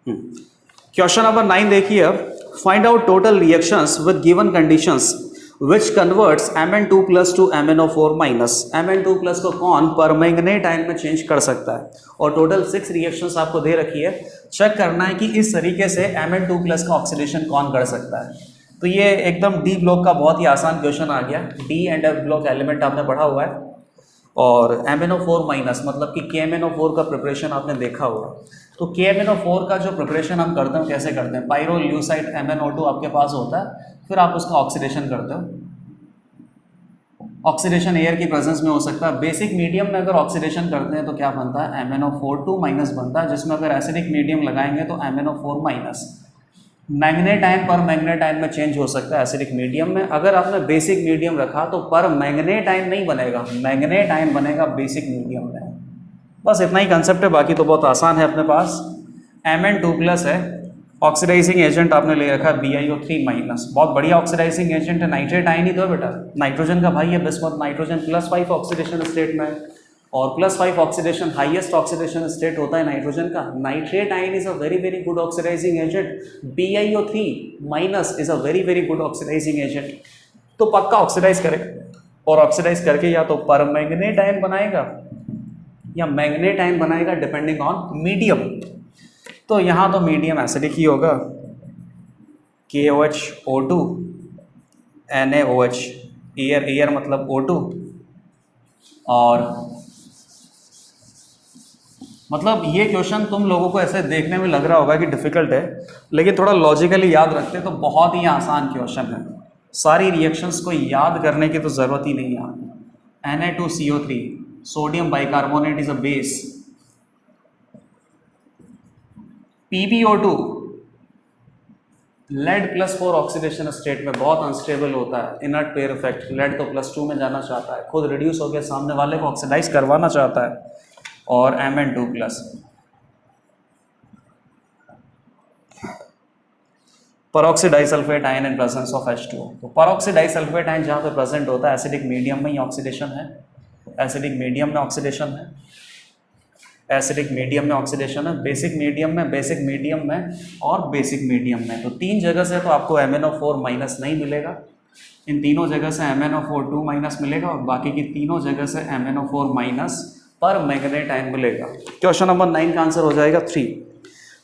Question number 9 देखिए अब, find out total reactions with given conditions which converts Mn2 plus to MnO4 minus। Mn2 plus को कौन permanganate ion में change कर सकता है, और टोटल 6 रिएक्शंस आपको दे रखी है। चेक करना है कि इस तरीके से Mn2 plus का ऑक्सीडेशन कौन कर सकता है। तो ये एकदम डी ब्लॉक का बहुत ही आसान क्वेश्चन आ गया। D and F block element आपने पढ़ा हुआ है, और MnO4 माइनस मतलब कि KMnO4 का प्रिपरेशन आपने देखा होगा। तो KMnO4 का जो प्रिपरेशन हम करते हैं कैसे करते हैं, पायरोल्यूसाइड MnO2 आपके पास होता है, फिर आप उसका ऑक्सीडेशन करते हो। ऑक्सीडेशन एयर की प्रेजेंस में हो सकता है। बेसिक मीडियम में अगर ऑक्सीडेशन करते हैं तो क्या बनता है, MnO4 माइनस बनता है, जिसमें अगर एसिडिक मीडियम लगाएंगे तो MnO4 माइनस। मैग्नेट आयन पर मैग्नेट आयन में चेंज हो सकता है एसिडिक मीडियम में। अगर आपने बेसिक मीडियम रखा तो पर मैग्नेट आयन नहीं बनेगा, मैग्नेट आयन बनेगा बेसिक मीडियम में। बस इतना ही कंसेप्ट है, बाकी तो बहुत आसान है। अपने पास Mn2 प्लस है, ऑक्सीडाइजिंग एजेंट आपने ले रखा है BiO3 माइनस, बहुत बढ़िया ऑक्सीडाइजिंग एजेंट है। नाइट्रेट आयन ही तो है बेटा, नाइट्रोजन का भाई है बिस्मथ। नाइट्रोजन +5 ऑक्सीडेशन स्टेट में है, और +5 ऑक्सीडेशन हाईएस्ट ऑक्सीडेशन स्टेट होता है नाइट्रोजन का। Nitrate ion is a very very good oxidising agent. BiO3 minus is a very very good oxidising agent. तो पक्का ऑक्सीडाइज करेगा, और ऑक्सीडाइज करके या तो परमैंगनेट आयन बनाएगा या मैग्नेट आयन बनाएगा, डिपेंडिंग ऑन मीडियम। तो यहाँ तो मीडियम एसिडिक ही होगा, KOH O2 NaOH, air, air मतलब O2, और मतलब ये क्वेश्चन तुम लोगों को ऐसे देखने में लग रहा होगा कि डिफिकल्ट है, लेकिन थोड़ा लॉजिकली याद रखते तो बहुत ही आसान क्वेश्चन है। सारी रिएक्शंस को याद करने की तो ज़रूरत ही नहीं है। Na2CO3, sodium bicarbonate is a base. PbO2 lead +4 oxidation state में बहुत अनस्टेबल होता है, इनर्ट पेयर इफेक्ट, लेड तो +2 में जाना चाहता है, खुद रिड्यूस होकर सामने वाले को ऑक्सीडाइज करवाना चाहता है, और Mn2+। परऑक्सी disulphate ion in presence of H2O। तो परऑक्सी डाइसल्फेट आयन जहाँ पे प्रेजेंट होता है एसिडिक मीडियम में ही ऑक्सीडेशन है, एसिडिक मीडियम में ऑक्सीडेशन है, एसिडिक मीडियम में ऑक्सीडेशन है, बेसिक मीडियम में, बेसिक मीडियम में और बेसिक मीडियम में। तो 3 जगह से तो आपको MnO4- नहीं मिलेगा, इन तीनों जगह से MnO4 2- मिलेगा, और बाकी की तीनों जगह से MnO4- पर मैग्नेट आयन मिलेगा। क्वेश्चन नंबर 9 का आंसर हो जाएगा 3।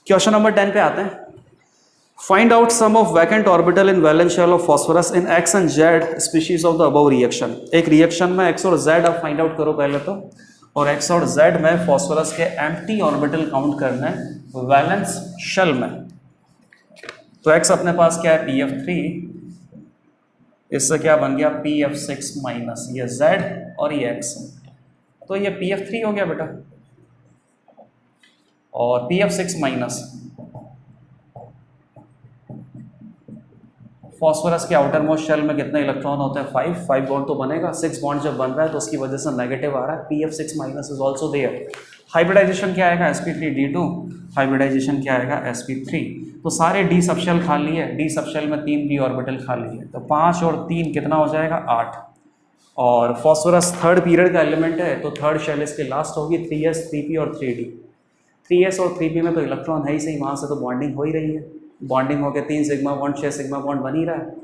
क्वेश्चन नंबर 10 पे आते हैं। Find out sum of vacant orbital in valence shell of phosphorus in X and Z species of the above reaction. एक रिएक्शन में X और Z आप फाइंड आउट करो पहले तो, और X और Z में फास्फोरस के एम्प्टी ऑर्बिटल काउंट करना है वैलेंस शेल में। तो X अपने पास क्या है, PF3, इससे क्या बन गया PF6-, ये Z और ये X, तो ये PF3 हो गया बेटा, और PF6- फॉस्फोरस के आउटर मोस्ट शेल में कितने इलेक्ट्रॉन होते हैं, 5 बॉन्ड तो बनेगा, 6 बॉन्ड जब बन रहा है तो उसकी वजह से नेगेटिव आ रहा है, PF6- is also there. Hybridisation क्या आएगा, sp3d2, हाइब्रिडाइजेशन क्या आएगा, sp3। तो सारे डी सबशेल खाली है, डी सबशेल में 3 डी ऑर्बिटल खाली है, तो 5 और 3 कितना हो जाएगा, 8। और फॉस्फोरस थर्ड पीरियड का एलिमेंट है, तो थर्ड शेल इसकी लास्ट होगी, 3s 3p और 3d। 3s और 3p में तो इलेक्ट्रॉन है ही सही, वहाँ से तो बॉन्डिंग हो ही रही है, बॉन्डिंग होकर 3 सिग्मा बॉन्ड 6 सिग्मा बॉन्ड बन ही रहा है।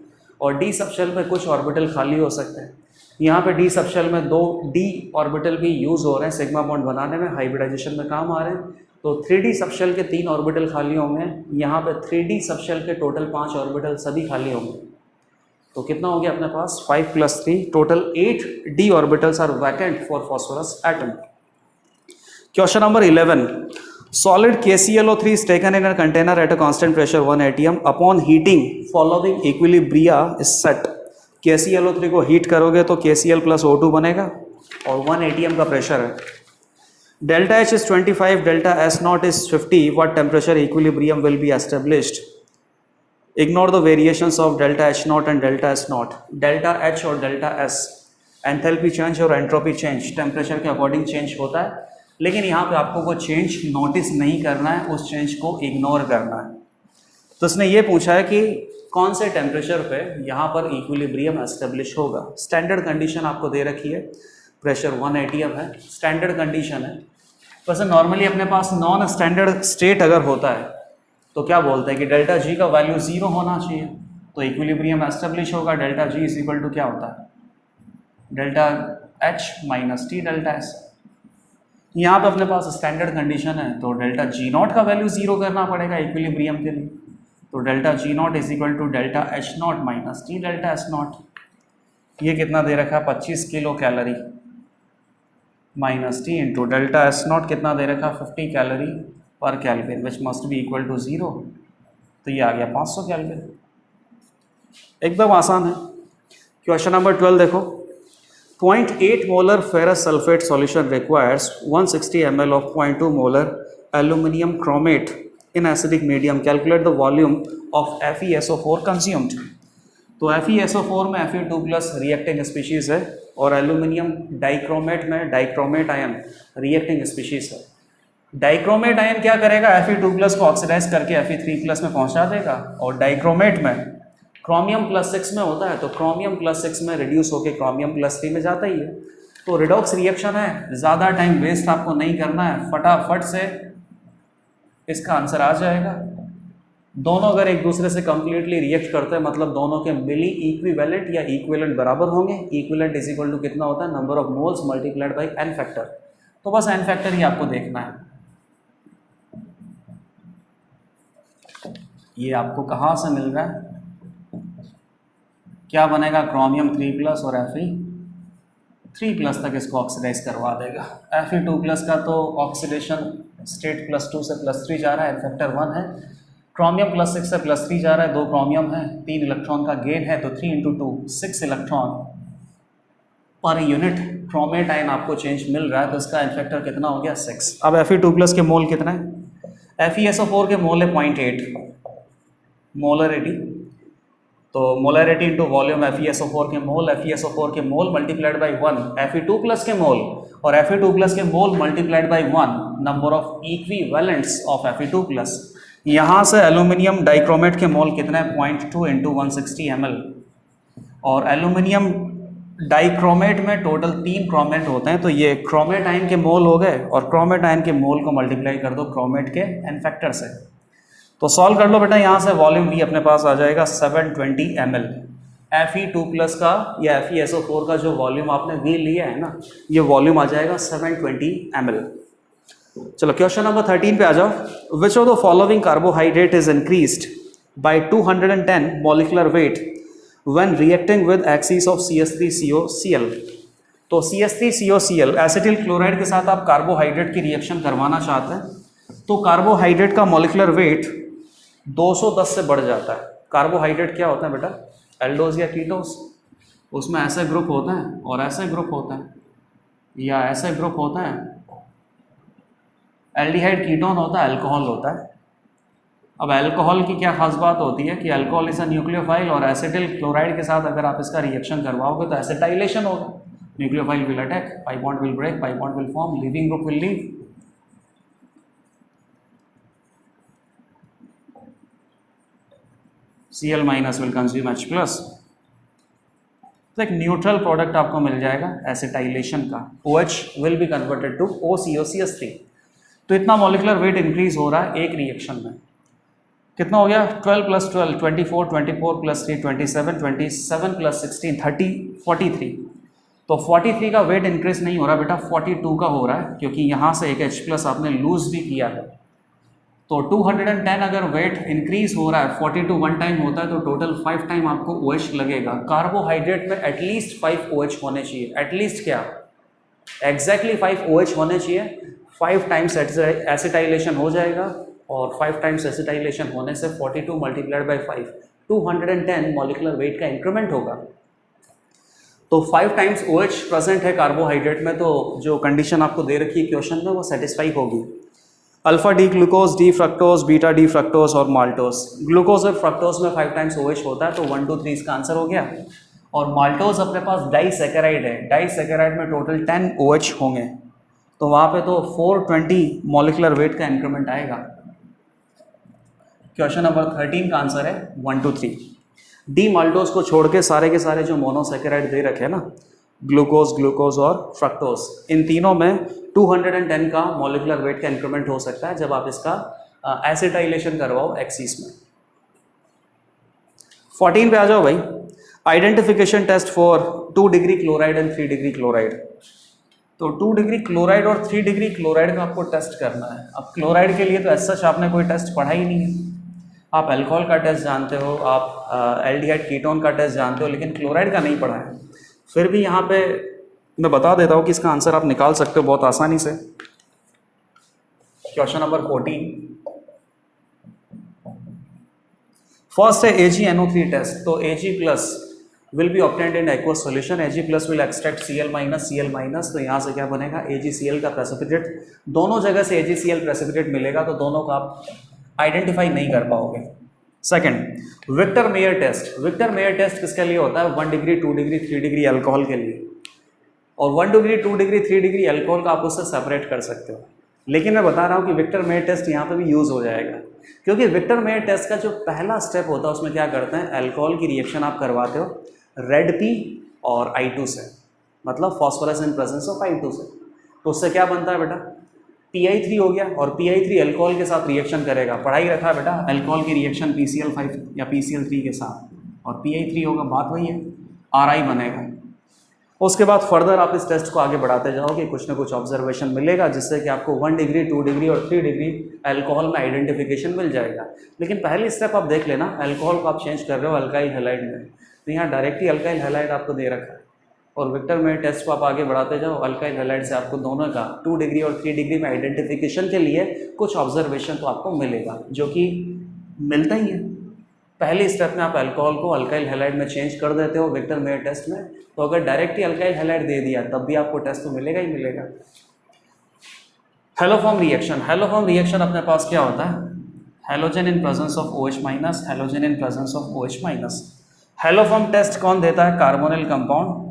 और डी सबशेल में कुछ ऑर्बिटल खाली हो सकते हैं, यहाँ पे डी सबशेल में 2 डी ऑर्बिटल भी यूज़ हो रहे हैं सिग्मा बॉन्ड बनाने में, हाइब्रिडाइजेशन में काम आ रहे हैं। तो 3d सबशेल के 3 ऑर्बिटल खाली होंगे, यहाँ पे 3d सबशेल के टोटल 5 ऑर्बिटल सभी खाली होंगे। तो कितना हो गया अपने पास, 5 + 3, total 8 d orbitals are vacant for phosphorus atom. Question number 11। Solid KClO3 is taken in a container at a constant pressure 1 atm. Upon heating, following equilibria is set. KClO3 को हीट करोगे तो KCl + O2 बनेगा, और 1 atm का pressure है। Delta H is 25, delta S0 is 50. What temperature equilibrium will be established? Ignore the variations of delta H0 and delta S0. Delta H और delta S enthalpy change और entropy change temperature के according change होता है, लेकिन यहाँ पे आपको वो चेंज नोटिस नहीं करना है, उस चेंज को इग्नोर करना है। तो इसने ये पूछा है कि कौन से टेम्परेचर पे यहाँ पर इक्विलिब्रियम एस्टेब्लिश होगा। स्टैंडर्ड कंडीशन आपको दे रखी है, प्रेशर 1 atm है, स्टैंडर्ड कंडीशन है। वैसे नॉर्मली अपने पास नॉन स्टैंडर्ड स्टेट अगर होता है तो क्या बोलते हैं कि डेल्टा G का वैल्यू 0 होना चाहिए, तो इक्विलिब्रियम एस्टेब्लिश होगा। डेल्टा G = क्या होता है, delta H - T delta S। यहाँ पे अपने पास स्टैंडर्ड कंडीशन है, तो डेल्टा G0 का वैल्यू 0 करना पड़ेगा इक्विलिब्रियम के लिए। तो delta G0 = delta H0 - T delta S0। ये कितना दे रखा है, 25 kilo calorie -T into delta S0 कितना दे रखा है, 50 कैलोरी पर kelvin, which must be equal to 0। तो ये आ गया 500 केल्विन। एकदम आसान है। क्वेश्चन नंबर 12 देखो। 0.8 molar ferrous sulfate solution requires 160 ml of 0.2 molar aluminum chromate in acidic medium. Calculate the volume of FeSO4 consumed. तो FeSO4 में Fe2+ रिएक्टिंग स्पीशीज है, और एल्यूमिनियम डाइक्रोमेट में डाइक्रोमेट आयन रिएक्टिंग स्पीशीज है। Dichromate ion क्या करेगा, Fe2+ को oxidise करके Fe3+ में पहुंचा देगा, और डाइक्रोमेट में क्रोमियम +6 में होता है, तो क्रोमियम +6 में रिड्यूस होकर क्रोमियम +3 में जाता ही है। तो रिडॉक्स रिएक्शन है, ज़्यादा टाइम वेस्ट आपको नहीं करना है, फटाफट से इसका आंसर आ जाएगा। दोनों अगर एक दूसरे से कंप्लीटली रिएक्ट करते हैं मतलब दोनों के मिली इक्विवेलेंट या इक्विवेलेंट बराबर होंगे। इक्विवेलेंट इज इक्वल टू कितना होता है, number of moles multiplied by n factor. तो बस एन फैक्टर ही आपको देखना है। ये आपको कहाँ से मिल रहा है, क्या बनेगा, क्रोमियम 3+ और Fe3+ तक इसको ऑक्सीडाइज करवा देगा। Fe2+ का तो ऑक्सीडेशन स्टेट +2 से +3 जा रहा है, फैक्टर 1 है। क्रोमियम +6 से +3 जा रहा है, 2 क्रोमियम है, 3 इलेक्ट्रॉन का गेन है, तो 3 × 2 6 इलेक्ट्रॉन पर यूनिट क्रोमेटाइन आपको चेंज मिल रहा है। तो इसका इनफैक्टर कितना हो गया, 6। अब Fe2+ के मोल कितना है, FeSO4 के मोल है 0.8 मोलरिटी, तो मोलरिटी इंटू वॉल्यूम FeSO4 के मोल, FeSO4 के मोल मल्टीप्लाइड बाई 1 Fe2+ के मोल, और Fe2+ के mole multiplied by 1 number of equivalents of Fe2+। यहाँ से एल्यूमिनियम डाइक्रोमेट के मोल कितना है, 0.2 × 160 ml। और एल्यूमिनियम डाइक्रोमेट में टोटल 3 क्रोमेट होते हैं, तो ये क्रोमेटाइन के मोल हो गए, और क्रोमेटाइन के मोल को मल्टीप्लाई कर दो क्रोमेट के एन फैक्टर से। तो सॉल्व कर लो बेटा, यहाँ से वॉल्यूम भी अपने पास आ जाएगा 720 ml। Fe2+ का या FeSO4 का जो वॉल्यूम आपने V लिया है ना, ये वॉल्यूम आ जाएगा 720 ml। चलो क्वेश्चन नंबर 13 पे आ जाओ। Which of the following carbohydrate is increased by 210 molecular weight when reacting with axis of CH3COCl। तो CH3COCl एसिटिल क्लोराइड के साथ आप कार्बोहाइड्रेट की रिएक्शन करवाना चाहते हैं, तो कार्बोहाइड्रेट का मॉलिक्यूलर वेट 210 से बढ़ जाता है। कार्बोहाइड्रेट क्या होता है बेटा, एल्डोज या कीटोस, उसमें ऐसे ग्रुप होते हैं और ऐसे ग्रुप होते हैं, या ऐसे ग्रुप होते हैं। एल्डिहाइड कीटोन होता है, अल्कोहल होता है। अब अल्कोहल की क्या खास बात होती है कि अल्कोहल इज अ न्यूक्लियोफाइल, और एसिटिल क्लोराइड के साथ अगर आप इसका रिएक्शन करवाओगे तो एसिटाइलेशन होगा, nucleophile will attack, pi bond will break, pi bond will form, leaving group will leave. Cl- will consume H+, तो एक न्यूट्रल प्रोडक्ट आपको मिल जाएगा एसिटाइलेशन का, OH will be converted to OCOCH3। तो इतना मॉलिक्यूलर वेट इंक्रीज हो रहा है एक रिएक्शन में। कितना हो गया, 12 + 12 24, 24 + 3 27, 27 + 16 30, 43। तो 43 का वेट इंक्रीज नहीं हो रहा बेटा, 42 का हो रहा है, क्योंकि यहाँ से एक H+ आपने लूज भी किया है। तो 210 अगर वेट इंक्रीज हो रहा है, 42 1 टाइम होता है, तो टोटल 5 टाइम आपको OH लगेगा। कार्बोहाइड्रेट में एटलीस्ट 5 OH होने चाहिए, एटलीस्ट क्या, एग्जैक्टली 5 OH होने चाहिए। 5 टाइम्स एसिटाइलेशन हो जाएगा, और 5 टाइम्स एसिटाइलेशन होने से 42 मल्टीप्लाइड बाई 5 210 मॉलिक्यूलर वेट का इंक्रीमेंट होगा। तो 5 टाइम्स OH प्रेजेंट है कार्बोहाइड्रेट में, तो जो कंडीशन आपको दे रखी है क्वेश्चन में वो सेटिस्फाई होगी। Alpha D glucose, D fructose, beta D fructose और माल्टोज। ग्लूकोज और फ्रक्टोज में 5 टाइम्स OH होता है, तो 1 2 3 इसका आंसर हो गया। और माल्टोज अपने पास डाइसैकेराइड है, डाइसैकेराइड में टोटल 10 OH होंगे, तो वहाँ पे तो 420 मॉलिक्यूलर वेट का इंक्रीमेंट आएगा। क्वेश्चन नंबर 13 का आंसर है 1 2 3। डी माल्टोज को छोड़ के सारे के सारे जो मोनोसैकेराइड दे रखे हैं ना, ग्लूकोज, ग्लूकोज और फ्रक्टोज, इन तीनों में 210 का मॉलिक्यूलर वेट का इंक्रीमेंट हो सकता है जब आप इसका एसिटाइलेशन करवाओ एक्सिस में। 14 पे आ जाओ भाई। Identification test for 2 degree chloride and 3 degree chloride. तो 2 डिग्री क्लोराइड और 3 डिग्री क्लोराइड का आपको टेस्ट करना है। अब क्लोराइड के लिए तो ऐसा सच आपने कोई टेस्ट पढ़ा ही नहीं है। आप अल्कोहल का टेस्ट जानते हो, आप एल्डिहाइड कीटोन का टेस्ट जानते हो, लेकिन क्लोराइड का नहीं पढ़ा है। फिर भी यहाँ पे मैं बता देता हूँ कि इसका आंसर आप निकाल सकते हो बहुत आसानी से। क्वेश्चन नंबर 14, फर्स्ट है AgNO3 टेस्ट। तो Ag+ will be obtained in aqueous solution. Ag+ will extract Cl-, तो यहाँ से क्या बनेगा, AgCl का प्रेसिपिटेट। दोनों जगह से AgCl प्रेसिपिटेट मिलेगा, तो दोनों का आप आइडेंटिफाई नहीं कर पाओगे। Second, Victor Meyer test. Victor Meyer test किसके लिए होता है, 1 डिग्री 2 डिग्री 3 डिग्री अल्कोहल के लिए। और 1 डिग्री 2 डिग्री 3 डिग्री अल्कोहल का आप उससे सेपरेट कर सकते हो, लेकिन मैं बता रहा हूँ कि विक्टर मेयर टेस्ट यहाँ पे भी यूज़ हो जाएगा, क्योंकि विक्टर मेयर टेस्ट का जो पहला स्टेप होता है उसमें क्या करते हैं, अल्कोहल की रिएक्शन आप करवाते हो रेड P और I2 से, मतलब phosphorus in presence of I2 से। तो उससे क्या बनता है बेटा, Pi3 हो गया, और Pi3 अल्कोहल के साथ रिएक्शन करेगा, पढ़ाई रखा है बेटा, अल्कोहल की रिएक्शन PCl5 या PCl3 के साथ, और Pi3 होगा, बात वही है, Ri बनेगा। उसके बाद फर्दर आप इस टेस्ट को आगे बढ़ाते जाओगे, कुछ ना कुछ ऑब्जर्वेशन मिलेगा जिससे कि आपको 1 डिग्री 2 डिग्री और 3 डिग्री अल्कोहल में आइडेंटिफिकेशन मिल जाएगा। लेकिन पहली स्टेप आप देख लेना, अल्कोहल को आप चेंज कर रहे हो अल्काइल हैलाइड में, तो यहाँ डायरेक्टली अल्काइल हैलाइड आपको दे रखा है, और विक्टर मेयर टेस्ट को आप आगे बढ़ाते जाओ, अल्काइल हैलाइड से आपको दोनों का 2 डिग्री और 3 डिग्री में आइडेंटिफिकेशन के लिए कुछ ऑब्जर्वेशन तो आपको मिलेगा, जो कि मिलता ही है। पहली स्टेप में आप अल्कोहल को अल्काइल हैलाइड में चेंज कर देते हो विक्टर मेयर टेस्ट में, तो अगर डायरेक्टली अल्काइल हैलाइड दे दिया तब भी आपको टेस्ट तो मिलेगा ही मिलेगा। हेलोफॉर्म रिएक्शन, हेलोफॉर्म रिएक्शन अपने पास क्या होता है, halogen in presence of OH minus, halogen in presence of OH minus. Haloform test कौन देता है, कार्बोनिल कंपाउंड,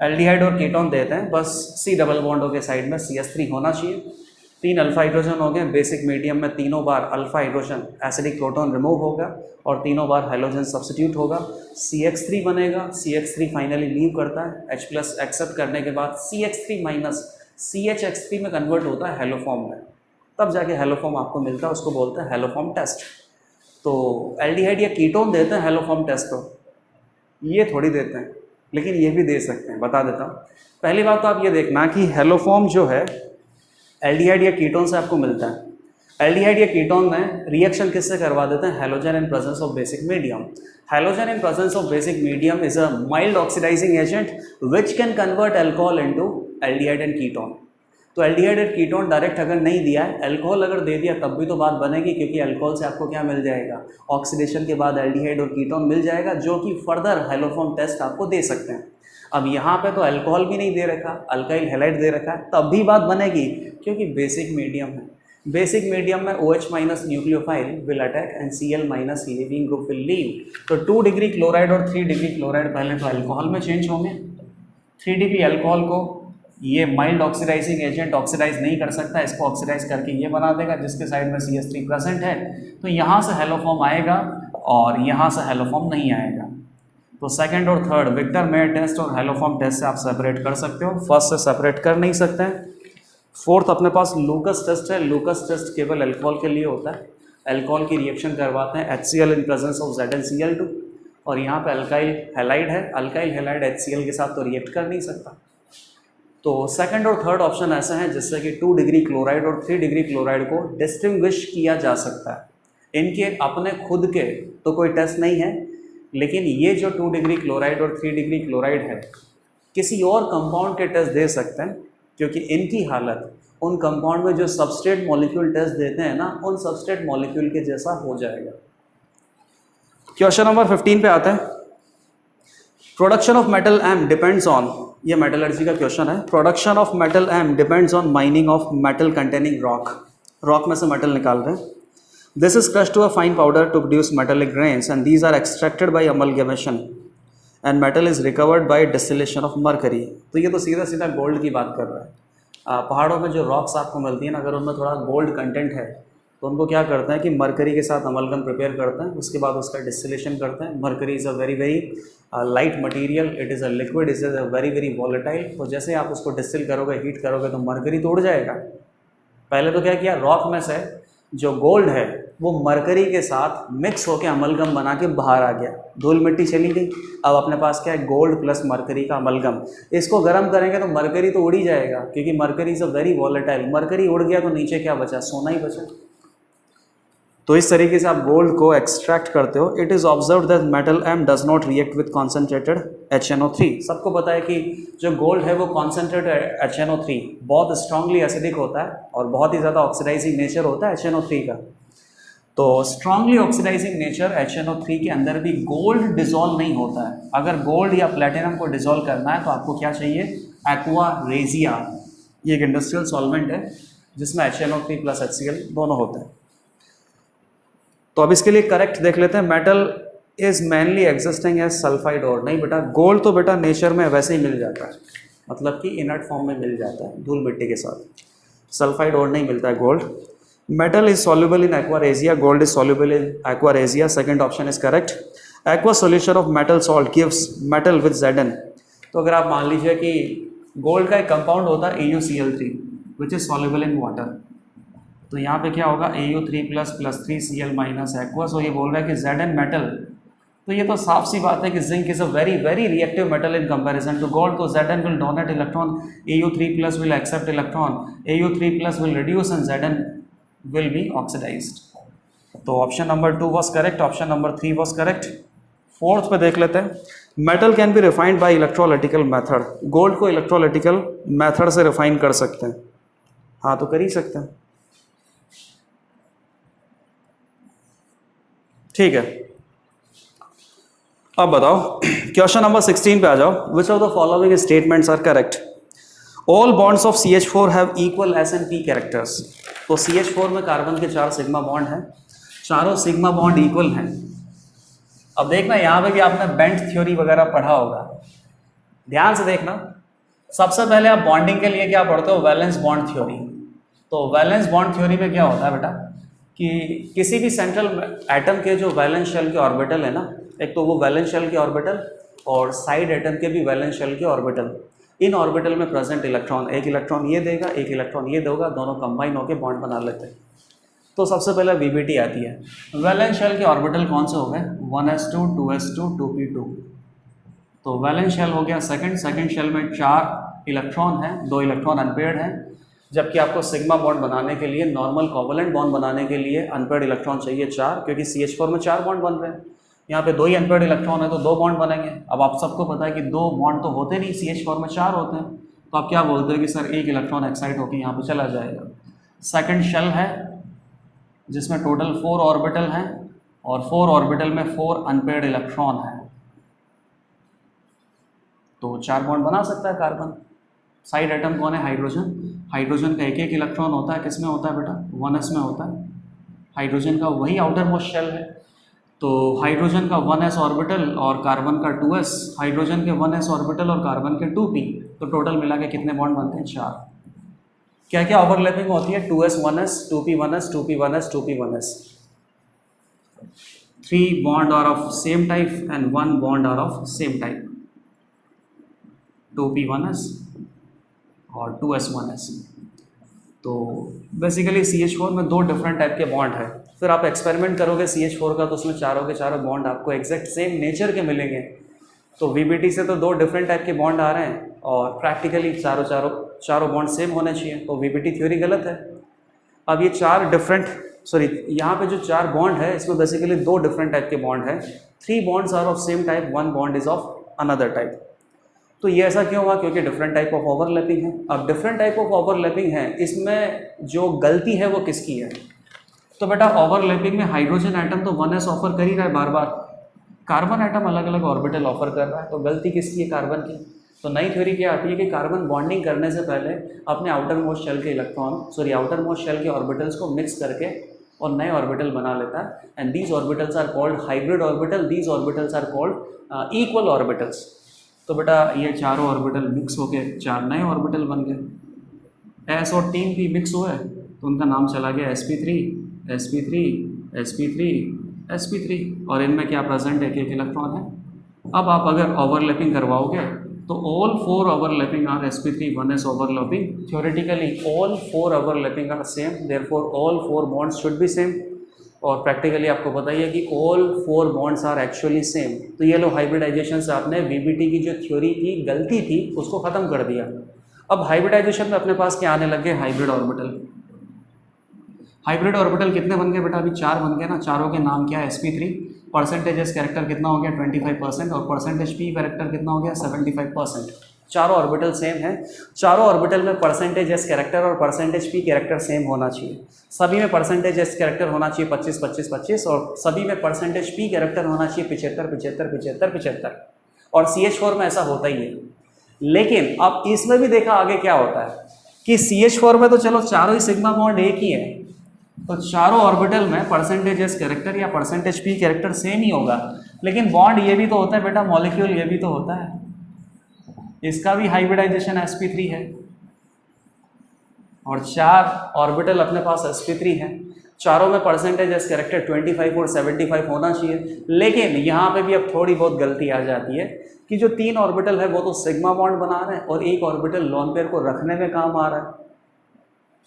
एल्डिहाइड और कीटोन देते हैं, बस C डबल बॉन्ड के साइड में CH3 होना चाहिए, 3 अल्फा हाइड्रोजन हो गए, बेसिक मीडियम में तीनों बार alpha hydrogen acidic proton remove होगा और तीनों बार हाइड्रोजन सब्स्टिट्यूट होगा, CH3 बनेगा, CH3 फाइनली लीव करता है, H+ एक्सेप्ट करने के बाद CH3 माइनस CHX3 में कन्वर्ट होता है हेलोफॉर्म में, तब जाके हेलोफॉर्म आपको मिलता है, उसको बोलते हैं हेलोफॉर्म टेस्ट। तो एल्डिहाइड या कीटोन देते हैं हेलोफॉर्म टेस्ट, तो ये थोड़ी देते हैं, लेकिन ये भी दे सकते हैं, बता देता हूँ। पहली बात तो आप ये देखना कि हेलोफॉर्म जो है एल्डिहाइड या कीटोन से आपको मिलता है, एल्डिहाइड या कीटोन में रिएक्शन किससे करवा देते हैं, halogen in presence of basic medium. Halogen in presence of basic medium is a mild oxidising agent which can convert alcohol into aldehyde and ketone. तो एल्डिहाइड एंड कीटोन डायरेक्ट अगर नहीं दिया है, अल्कोहल अगर दे दिया तब भी तो बात बनेगी, क्योंकि अल्कोहल से आपको क्या मिल जाएगा, ऑक्सीडेशन के बाद एल्डिहाइड और कीटोन मिल जाएगा, जो कि फर्दर हेलोफॉर्म टेस्ट आपको दे सकते हैं। अब यहाँ पे तो अल्कोहल भी नहीं दे रखा, अल्काइल हैलाइड दे रखा है, तब भी बात बनेगी, क्योंकि बेसिक मीडियम है। बेसिक मीडियम में OH minus nucleophile will attack and Cl minus leaving group will leave. तो 2 डिग्री क्लोराइड और 3 डिग्री क्लोराइड पहले तो अल्कोहल में चेंज होंगे, 3 डिग्री अल्कोहल को ये माइल्ड ऑक्सीडाइजिंग एजेंट ऑक्सीडाइज नहीं कर सकता, इसको ऑक्सीडाइज करके ये बना देगा जिसके साइड में CH3 प्रेजेंट है, तो यहाँ से हेलोफॉर्म आएगा और यहाँ से हेलोफॉर्म नहीं आएगा। तो सेकंड और थर्ड विक्टर मेयर टेस्ट और हेलोफॉर्म टेस्ट से आप सेपरेट कर सकते हो, फर्स्ट से सेपरेट कर नहीं सकते हैं। फोर्थ अपने पास लूकस टेस्ट है, लूकस टेस्ट केवल अल्कोहल के लिए होता है, अल्कोहल की रिएक्शन करवाते हैं HCl in presence of ZnCl2, और यहाँ पे अल्काइल हैलाइड है, अल्काइल हैलाइड HCl के साथ तो रिएक्ट कर नहीं सकता। तो सेकंड और थर्ड ऑप्शन ऐसे हैं जिससे कि 2 डिग्री क्लोराइड और 3 डिग्री क्लोराइड को डिस्टिंग्विश किया जा सकता है। इनके अपने खुद के तो कोई टेस्ट नहीं है, लेकिन ये जो 2 डिग्री क्लोराइड और 3 डिग्री क्लोराइड है किसी और कंपाउंड के टेस्ट दे सकते हैं, क्योंकि इनकी हालत उन कंपाउंड में जो सबस्ट्रेट मॉलिक्यूल टेस्ट देते हैं ना, उन सबस्ट्रेट मॉलिक्यूल के जैसा हो जाएगा। क्वेश्चन नंबर 15 पे आते हैं। Production of metal M depends on, ये मेटलर्जी का क्वेश्चन है, production of metal M depends on mining of metal containing rock. Rock में से मेटल निकाल रहे हैं। This is crushed to a fine powder to produce metallic grains, and these are extracted by amalgamation, and metal is recovered by distillation of mercury। तो ये तो सीधा सीधा गोल्ड की बात कर रहा है। पहाड़ों में जो रॉक्स आपको मिलती है ना, अगर उनमें थोड़ा गोल्ड कंटेंट है तो उनको क्या करते हैं कि मरकरी के साथ अमलगम प्रिपेयर करते हैं, उसके बाद उसका डिस्टिलेशन करते हैं। Mercury is a very very light material, it is a liquid, is a very very volatile. तो जैसे आप उसको डिस्टिल करोगे, हीट करोगे, तो मरकरी तो उड़ जाएगा। पहले तो क्या किया, रॉक में से जो गोल्ड है वो मरकरी के साथ मिक्स होकर अमलगम बना के बाहर आ गया, धूल मिट्टी चली गई। अब अपने पास क्या है, गोल्ड प्लस मरकरी का अमलगम। इसको गर्म करेंगे तो मरकरी तो उड़ ही जाएगा, क्योंकि mercury is a very volatile. Mercury उड़ गया तो नीचे क्या बचा, सोना ही बचा। तो इस तरीके से आप गोल्ड को एक्सट्रैक्ट करते हो। It is observe that metal M does not react with concentrated HNO3। सबको पता है कि जो गोल्ड है वो कॉन्सेंट्रेटेड HNO3 बहुत स्ट्रांगली एसिडिक होता है और बहुत ही ज़्यादा ऑक्सीडाइजिंग नेचर होता है HNO3 का। तो स्ट्रांगली ऑक्सीडाइजिंग नेचर HNO3 के अंदर भी गोल्ड डिजोल्व नहीं होता है। अगर गोल्ड या प्लेटिनम को डिजोल्व करना है तो आपको क्या चाहिए, एक्वा रेजिया। ये एक इंडस्ट्रियल सॉल्वेंट है जिसमें HNO3 प्लस HCl दोनों होते हैं। तो अब इसके लिए करेक्ट देख लेते हैं। Metal is mainly existing as sulphide और, नहीं बेटा, गोल्ड तो बेटा नेचर में वैसे ही मिल जाता है, मतलब कि इनर्ट फॉर्म में मिल जाता है धूल मिट्टी के साथ। सल्फाइड और नहीं मिलता है gold. Metal is soluble in aqua regia, gold is soluble in aqua regia. Second option is correct. Aqua solution of metal salt gives metal with Zn। तो अगर आप मान लीजिए कि गोल्ड का एक कंपाउंड होता है AuCl3, which is soluble in water. तो यहाँ पे क्या होगा AU3 plus plus 3Cl minus aqueous, और ये बोल रहा है कि Zn मेटल। तो ये तो साफ सी बात है कि zinc is a very very reactive metal in comparison to gold. तो Zn will donate electron, AU3 plus will accept electron, AU3 plus will reduce and Zn will be oxidized. तो option number 2 was correct, option number 3 was correct. Fourth पे देख लेते हैं, metal can be refined by electrolytical method. Gold को electrolytical method से refine कर सकते हैं, हाँ तो कर ही सकते हैं, ठीक है। अब बताओ क्वेश्चन नंबर 16 पे आ जाओ। Which of the following statements are correct? All bonds of CH4 have equal S and P characters. तो CH4 में कार्बन के 4 सिग्मा बॉन्ड हैं, चारों सिग्मा बॉन्ड इक्वल हैं। अब देखना यहाँ पे भी आपने बेंट थ्योरी वगैरह पढ़ा होगा, ध्यान से देखना। सबसे पहले आप बॉन्डिंग के लिए क्या पढ़ते हो? Valence bond theory. तो वैलेंस बॉन्ड थ्योरी में क्या होता है बेटा कि किसी भी सेंट्रल एटम के जो वैलेंस शेल के ऑर्बिटल है ना, एक तो वो वैलेंस शेल के ऑर्बिटल और साइड एटम के भी वैलेंस शेल के ऑर्बिटल, इन ऑर्बिटल में प्रेजेंट इलेक्ट्रॉन, एक इलेक्ट्रॉन ये देगा एक इलेक्ट्रॉन ये देगा, दोनों कंबाइन होकर बॉन्ड बना लेते हैं। तो सबसे पहले VBT आती है। वैलेंस शेल के ऑर्बिटल कौन से हो गए? 1s2 2s2 2p2। तो वैलेंस शेल हो गया सेकंड शेल में 4 इलेक्ट्रॉन हैं, 2 इलेक्ट्रॉन अनपेयर्ड हैं, जबकि आपको सिग्मा बॉन्ड बनाने के लिए, नॉर्मल कोवलेंट बॉन्ड बनाने के लिए अनपेयर्ड इलेक्ट्रॉन चाहिए 4, क्योंकि CH4 में 4 बॉन्ड बन रहे हैं। यहाँ पे 2 ही अनपेयर्ड इलेक्ट्रॉन है तो 2 बॉन्ड बनेंगे। अब आप सबको पता है कि 2 बॉन्ड तो होते नहीं, CH4 में 4 होते हैं। तो आप क्या बोलते हो कि सर एक इलेक्ट्रॉन एक्साइट होकर यहाँ पे चला जाएगा। सेकंड शेल है जिसमें टोटल 4 ऑर्बिटल हैं और 4 ऑर्बिटल में 4 अनपेयर्ड इलेक्ट्रॉन हैं, तो 4 बॉन्ड बना सकता है कार्बन। साइड एटम कौन है? हाइड्रोजन। हाइड्रोजन का एक इलेक्ट्रॉन होता है, किस में होता है बेटा? 1s में होता है। हाइड्रोजन का वही आउटर मोस्ट शेल है। तो हाइड्रोजन का 1s ऑर्बिटल और कार्बन का 2s, हाइड्रोजन के 1s ऑर्बिटल और कार्बन के 2p, तो टोटल मिला के कितने बॉन्ड बनते हैं? 4। क्या क्या ओवरलैपिंग होती है? 2s 1s 2p 1s 2p 1s 2p 1s। 3 bond are of same type and 1 bond are of same type, 2p 1s और 2s 1s। तो बेसिकली CH4 में 2 डिफरेंट टाइप के बॉन्ड है। फिर आप एक्सपेरिमेंट करोगे CH4 का तो उसमें चारों के चारों बॉन्ड आपको एग्जैक्ट सेम नेचर के मिलेंगे। तो VBT से तो 2 डिफरेंट टाइप के बॉन्ड आ रहे हैं और प्रैक्टिकली चारों बॉन्ड सेम होने चाहिए, तो VBT थ्योरी गलत है। अब ये 4 डिफरेंट, सॉरी यहाँ पे जो 4 बॉन्ड है इसमें बेसिकली 2 डिफरेंट टाइप के बॉन्ड है। 3 bonds are of same type, 1 bond is of another type. तो ये ऐसा क्यों हुआ? क्योंकि डिफरेंट टाइप ऑफ ओवरलैपिंग है। अब डिफरेंट टाइप ऑफ ओवरलैपिंग है, इसमें जो गलती है वो किसकी है? तो बेटा ओवरलैपिंग में हाइड्रोजन एटम तो 1s ऑफर कर ही रहा है बार बार, कार्बन एटम अलग अलग ऑर्बिटल ऑफर कर रहा है, तो गलती किसकी है? कार्बन की। तो नई थ्योरी क्या आती है कि कार्बन बॉन्डिंग करने से पहले अपने आउटर मोस्ट शेल के आउटर मोस्ट शेल के ऑर्बिटल्स को मिक्स करके और नए ऑर्बिटल बना लेता है, and these orbitals are called hybrid orbital, these orbitals are called equal orbitals. तो बेटा ये चारों ऑर्बिटल मिक्स होके 4 नए ऑर्बिटल बन गए। S और 3p मिक्स हुए तो उनका नाम चला गया sp3 sp3 sp3 sp3, और इनमें क्या प्रेजेंट है? एक इलेक्ट्रॉन है। अब आप अगर ओवरलैपिंग करवाओगे तो all 4 overlapping are sp3 1s overlapping. Theoretically all 4 overlapping are same, therefore all 4 bonds should be same. और प्रैक्टिकली आपको बताइए कि all 4 bonds are actually same. तो ये लो हाइब्रिडाइजेशन से आपने VBT की जो थ्योरी की गलती थी उसको ख़त्म कर दिया। अब हाइब्रिडाइजेशन में अपने पास क्या आने लग गए? Hybrid orbital. हाइब्रिड ऑर्बिटल कितने बन गए बेटा? अभी 4 बन गए ना। चारों के नाम क्या है? sp3। परसेंटेज एस कैरेक्टर कितना हो गया? 25%, और परसेंटेज p कैरेक्टर कितना हो गया? 75%। चारों ऑर्बिटल सेम है। चारों ऑर्बिटल में परसेंटेज एस कैरेक्टर और परसेंटेज p कैरेक्टर सेम होना चाहिए। सभी में परसेंटेज एस कैरेक्टर होना चाहिए 25 25 25, और सभी में परसेंटेज p कैरेक्टर होना चाहिए 75 75 75 75, और CH4 में ऐसा होता ही है। लेकिन अब इसमें भी देखा आगे क्या होता है कि CH4 में तो चलो चारों ही सिग्मा बॉन्ड एक ही है, तो चारों ऑर्बिटल में परसेंटेज एस कैरेक्टर या परसेंटेज p कैरेक्टर सेम ही होगा, लेकिन बॉन्ड ये भी तो होता है बेटा, मॉलिक्यूल ये भी तो होता है, इसका भी हाइब्रिडाइजेशन sp3 है, और 4 ऑर्बिटल अपने पास sp3 है। चारों में परसेंटेज एस कैरेक्टर 25 और 75 होना चाहिए। लेकिन यहाँ पे भी अब थोड़ी बहुत गलती आ जाती है कि जो 3 ऑर्बिटल है वो तो सिग्मा बॉन्ड बना रहे हैं और एक ऑर्बिटल लोन पेयर को रखने में काम आ रहा है।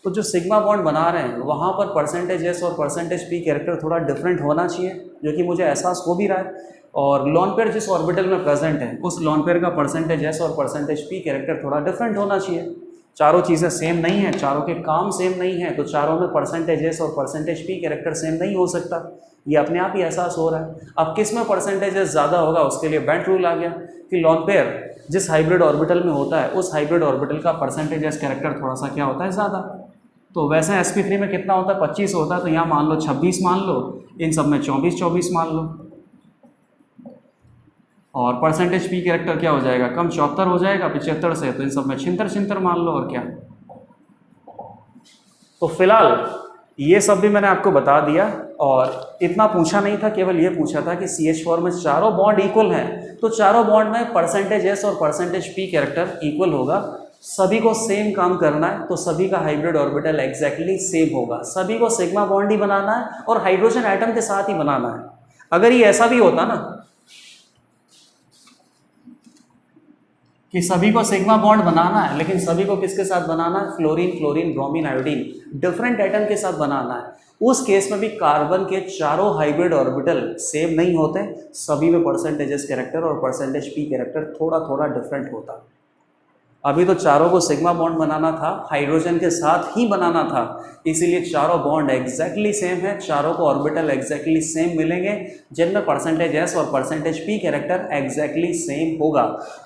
तो जो सिग्मा बॉन्ड बना रहे हैं वहाँ पर परसेंटेज एस और परसेंटेज पी कैरेक्टर थोड़ा डिफरेंट होना चाहिए, जो कि मुझे एहसास हो भी रहा है। और लॉन पेयर जिस ऑर्बिटल में प्रेजेंट है उस लॉन पेयर का परसेंटेज एस और परसेंटेज पी कैरेक्टर थोड़ा डिफरेंट होना चाहिए। चारों चीज़ें सेम नहीं है, चारों के काम सेम नहीं है, तो चारों में परसेंटेज एस और परसेंटेज पी कैरेक्टर सेम नहीं हो सकता, ये अपने आप ही एहसास हो रहा है। अब किस में परसेंटेज एस ज़्यादा होगा उसके लिए बेंट रूल आ गया कि लॉन पेयर जिस हाइब्रिड ऑर्बिटल में होता है उस हाइब्रिड ऑर्बिटल का परसेंटेज एस कैरेक्टर थोड़ा सा क्या होता है, ज़्यादा। तो वैसे sp3 में कितना होता है, 25 होता है, तो यहाँ मान लो 26 मान लो, इन सब में 24 मान लो, और परसेंटेज पी कैरेक्टर क्या हो जाएगा, कम 74 हो जाएगा 75 से, तो इन सब में 76 मान लो, और क्या। तो फिलहाल ये सब भी मैंने आपको बता दिया, और इतना पूछा नहीं था, केवल ये पूछा था कि CH4 में चारों बॉन्ड इक्वल हैं, तो चारों बॉन्ड में परसेंटेज एस और परसेंटेज पी कैरेक्टर इक्वल होगा, सभी को सेम काम करना है, तो सभी का हाइब्रिड ऑर्बिटल एग्जैक्टली सेम होगा, सभी को सिग्मा बॉन्ड ही बनाना है और हाइड्रोजन एटम के साथ ही बनाना है। अगर ये ऐसा भी होता ना कि सभी को सिग्मा बॉन्ड बनाना है, लेकिन सभी को किसके साथ बनाना है, fluorine, chlorine, bromine, iodine, different atom के साथ बनाना है, उस केस में भी कार्बन के चारों हाइब्रिड ऑर्बिटल सेम नहीं होते, सभी में परसेंटेजेस कैरेक्टर और परसेंटेज पी कैरेक्टर थोड़ा थोड़ा डिफरेंट होता। अभी तो चारों को सिग्मा बॉन्ड बनाना था, हाइड्रोजन के साथ ही बनाना था, इसीलिए चारों बॉन्ड एग्जैक्टली सेम है, चारों को ऑर्बिटल एग्जैक्टली सेम मिलेंगे, जिनमें परसेंटेज एस और percentage P character exactly same होगा।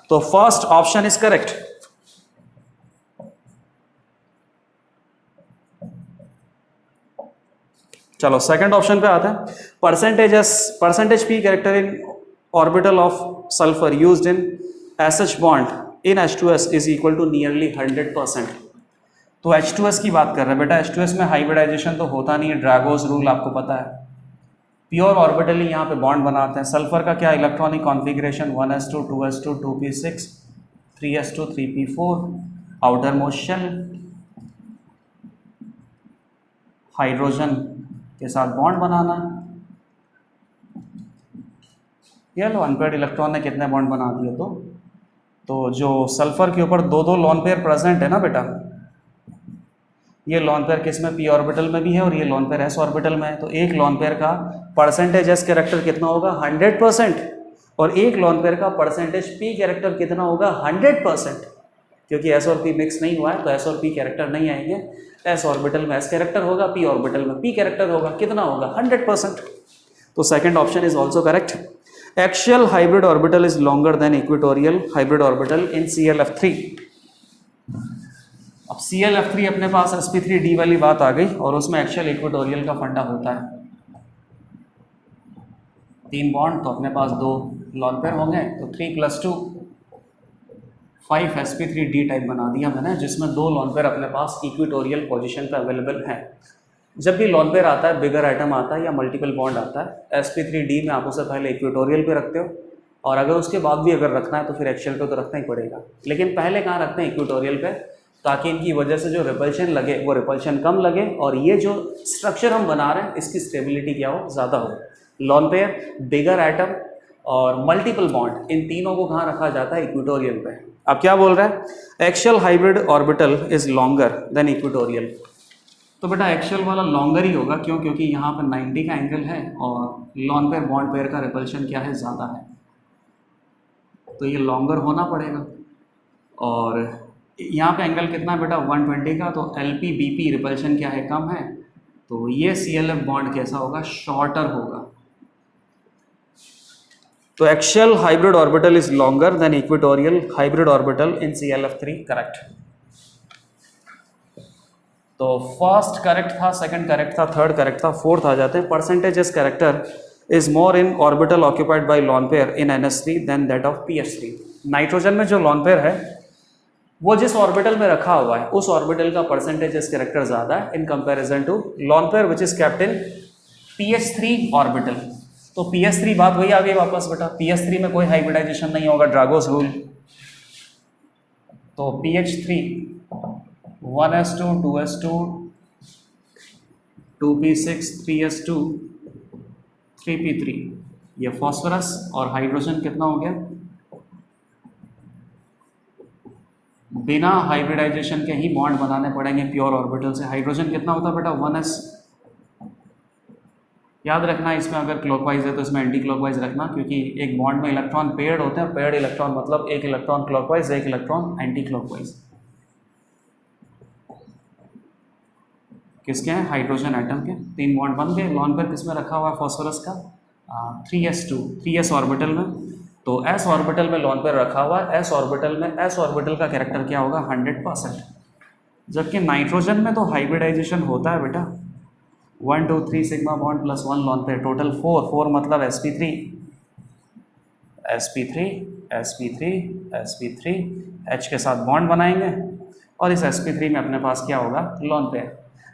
तो फर्स्ट ऑप्शन इज करेक्ट। चलो सेकंड ऑप्शन पे आते हैं। Percentage P character in orbital of sulphur used in SH bond in H2S is equal to nearly 100%। तो H2S की बात कर रहे हैं बेटा, H2S में हाइब्रिडाइजेशन तो होता नहीं है, ड्रैगोस रूल आपको पता है, प्योर ऑर्बिटल ही यहाँ पे बॉन्ड बनाते हैं। सल्फर का क्या electronic configuration, 1s2 2s2 2p6 3s2 3p4, outermost shell, hydrogen के साथ बॉन्ड बनाना। ये लो अनपेयर्ड इलेक्ट्रॉन ने कितने बॉन्ड बना दिए, तो जो सल्फर के ऊपर दो दो लॉन पेयर प्रेजेंट है ना बेटा, ये लॉन पेयर किस में, पी ऑर्बिटल में भी है, और ये लॉन पेयर एस ऑर्बिटल में है, तो एक लॉन पेयर का परसेंटेज एस कैरेक्टर कितना होगा, 100%, और एक लॉन पेयर का परसेंटेज पी कैरेक्टर कितना होगा, 100%, क्योंकि एस और पी मिक्स नहीं हुआ है तो एस और पी कैरेक्टर नहीं आएंगे, एस ऑर्बिटल में एस कैरेक्टर होगा, पी ऑर्बिटल में पी कैरेक्टर होगा, कितना होगा, 100%। तो second option is also correct. Axial hybrid orbital is longer than equatorial hybrid orbital in ClF3। अब ClF3 अपने पास sp3d वाली बात आ गई, और उसमें एक्सियल इक्वेटोरियल का फंडा होता है, 3 बॉन्ड, तो अपने पास 2 लॉन पेयर होंगे, तो 3 + 2 5 sp3d टाइप बना दिया मैंने, जिसमें 2 लॉन पेयर अपने पास इक्वेटोरियल पोजीशन पे अवेलेबल हैं। जब भी लॉन पेयर आता है, बिगर आइटम आता है या मल्टीपल बॉन्ड आता है, sp3d में आप उसे पहले इक्वेटोरियल पे रखते हो, और अगर उसके बाद भी अगर रखना है तो फिर एक्सियल पे तो रखना ही पड़ेगा, लेकिन पहले कहाँ रखते हैं, इक्वेटोरियल पे, ताकि इनकी वजह से जो रिपल्शन लगे वो रिपल्शन कम लगे, और ये जो स्ट्रक्चर हम बना रहे हैं इसकी स्टेबिलिटी क्या हो, ज़्यादा हो। लॉन पेयर, बिगर एटम और मल्टीपल बॉन्ड, इन तीनों को कहाँ रखा जाता है, इक्वेटोरियल पे। अब क्या बोल रहा है, axial hybrid orbital is longer than equatorial. तो बेटा एक्सियल वाला लॉन्गर ही होगा, क्यों, क्योंकि यहाँ पर 90 का एंगल है, और लॉन पेयर बॉन्ड पेयर का रिपल्शन क्या है, ज़्यादा है, तो ये लॉन्गर होना पड़ेगा। और यहाँ पे एंगल कितना है बेटा, 120 का, तो LP-BP रिपल्शन क्या है, कम है, तो ये ClF बॉन्ड कैसा होगा, शॉर्टर होगा। तो axial hybrid orbital is longer than equatorial hybrid orbital in ClF3, correct. तो फर्स्ट करेक्ट था, सेकंड करेक्ट था, थर्ड करेक्ट था, फोर्थ आ जाते हैं। Percentage s character is more in orbital occupied by lone pair in NH3 than that of PH3। Nitrogen में जो lone pair है वो जिस ऑर्बिटल में रखा हुआ है उस ऑर्बिटल का परसेंटेजेस कैरेक्टर ज़्यादा है in comparison to lone pair which is kept in PH3 orbital. तो PH3 बात वही आ गई वापस बेटा, PH3 में कोई हाइब्रिडाइजेशन नहीं होगा, ड्रैगोस रूल। तो PH3 1s2 2s2 2p6 3s2 3p3, ये फॉस्फोरस, और हाइड्रोजन कितना हो गया, बिना हाइब्रिडाइजेशन के ही बॉन्ड बनाने पड़ेंगे प्योर ऑर्बिटल से। हाइड्रोजन कितना होता है बेटा 1s। याद रखना इसमें अगर क्लॉकवाइज है तो इसमें एंटी क्लॉकवाइज रखना, क्योंकि एक बॉन्ड में इलेक्ट्रॉन पेयर्ड होते हैं। पेयर्ड इलेक्ट्रॉन मतलब एक इलेक्ट्रॉन क्लॉकवाइज, एक इलेक्ट्रॉन एंटी क्लॉकवाइज। किसके हैं? हाइड्रोजन एटम के। 3 बॉन्ड बन गए। लॉन पेयर किस में रखा हुआ है फॉस्फोरस का? 3s2, 3s ऑर्बिटल में। तो s ऑर्बिटल में लॉन पेयर रखा हुआ है। s ऑर्बिटल में s ऑर्बिटल का कैरेक्टर क्या होगा? 100%। जबकि नाइट्रोजन में तो हाइब्रिडाइजेशन होता है बेटा 1 2 3 sigma bond plus 1 lone pair, total 4 मतलब sp3 sp3 sp3 sp3 h के साथ बॉन्ड बनाएंगे और इस sp3 में अपने पास क्या होगा? Lone pair.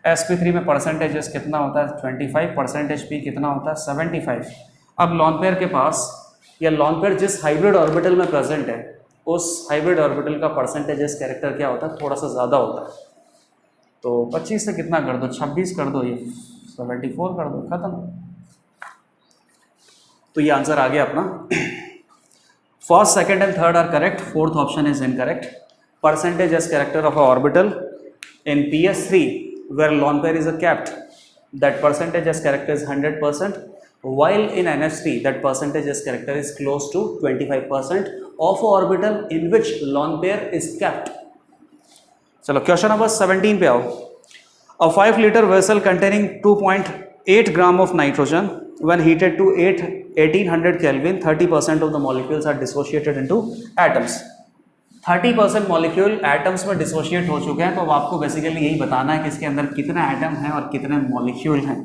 sp3 में परसेंटेजेस कितना होता है? 25। परसेंटेज p कितना होता है? 75। अब लॉन पेयर के पास या लॉन पेयर जिस हाइब्रिड ऑर्बिटल में प्रेजेंट है उस हाइब्रिड ऑर्बिटल का परसेंटेजेस कैरेक्टर क्या होता है? थोड़ा सा ज़्यादा होता है। तो 25 से कितना कर दो? 26 कर दो, ये 74 कर दो, खत्म। तो ये आंसर आ गया अपना। First, second and third are correct, fourth option is incorrect. Percentage S character of a orbital in PS3 where lone pair is a kept, that percentage as character is 100%, while in NH3 that percentage as character is close to 25% of orbital in which lone pair is kept. चलो question number 17 पे आओ। A 5 liter vessel containing 2.8 gram of nitrogen when heated to 1800 Kelvin, 30% of the molecules are dissociated into atoms. 30% molecule atoms में dissociate हो चुके हैं। तो अब आपको बेसिकली यही बताना है कि इसके अंदर कितने एटम हैं और कितने मॉलिक्यूल हैं।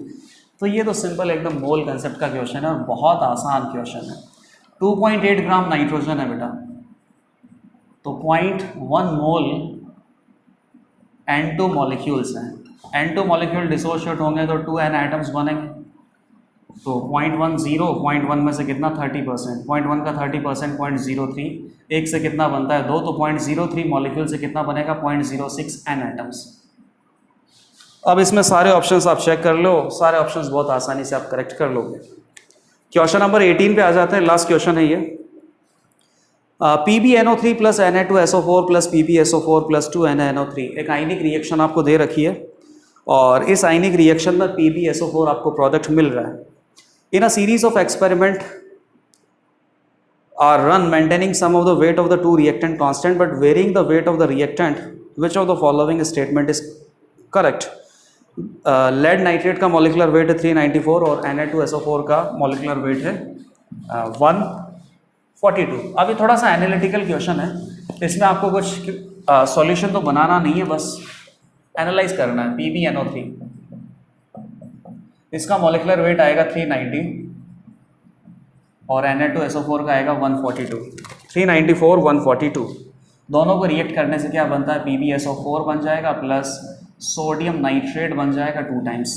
तो ये तो सिंपल एकदम मोल कंसेप्ट का क्वेश्चन है और बहुत आसान क्वेश्चन है। 2.8 ग्राम नाइट्रोजन है बेटा, तो 0.1 मोल N2 मॉलिक्यूल्स हैं। N2 मॉलिक्यूल डिसोशिएट होंगे तो 2N एटम्स बनेंगे। तो 0.1 में से कितना? 30%। 0.1 का 30% 0.03, एक से कितना बनता है? 2। तो 0.03 मॉलिक्यूल से कितना बनेगा? 0.06 N एटम्स। अब इसमें सारे ऑप्शंस आप चेक कर लो, सारे ऑप्शंस बहुत आसानी से आप करेक्ट कर लोगे। क्वेश्चन नंबर 18 पे आ जाते हैं, लास्ट क्वेश्चन है ये। PbNO3 plus Na2SO4 plus PbSO4 plus 2NaNO3 एक आयनिक रिएक्शन आपको दे रखी है और इस आयनिक रिएक्शन में PbSO4 आपको प्रोडक्ट मिल रहा है। In a series of experiment are run maintaining some of the weight of the two reactant constant but varying the weight of the reactant, which of the following statement is correct? Lead nitrate का molecular weight है 394 और Na2SO4 का molecular weight है 142। अब ये थोड़ा सा analytical question है, इसमें आपको कुछ सॉल्यूशन तो बनाना नहीं है, बस एनालाइज करना है। PbNO3 इसका मॉलिकुलर वेट आएगा 390 और Na2SO4 का आएगा 142। 394 142 दोनों को रिएक्ट करने से क्या बनता है? PbSO4 बन जाएगा प्लस सोडियम नाइट्रेट बन जाएगा 2 टाइम्स।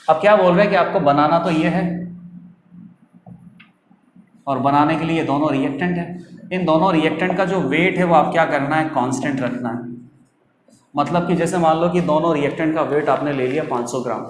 अब क्या बोल रहे हैं कि आपको बनाना तो ये है और बनाने के लिए दोनों रिएक्टेंट है। इन दोनों रिएक्टेंट का जो वेट है वो आप क्या करना है? कांस्टेंट रखना है। मतलब कि जैसे मान लो कि दोनों रिएक्टेंट का वेट आपने ले लिया 500 ग्राम,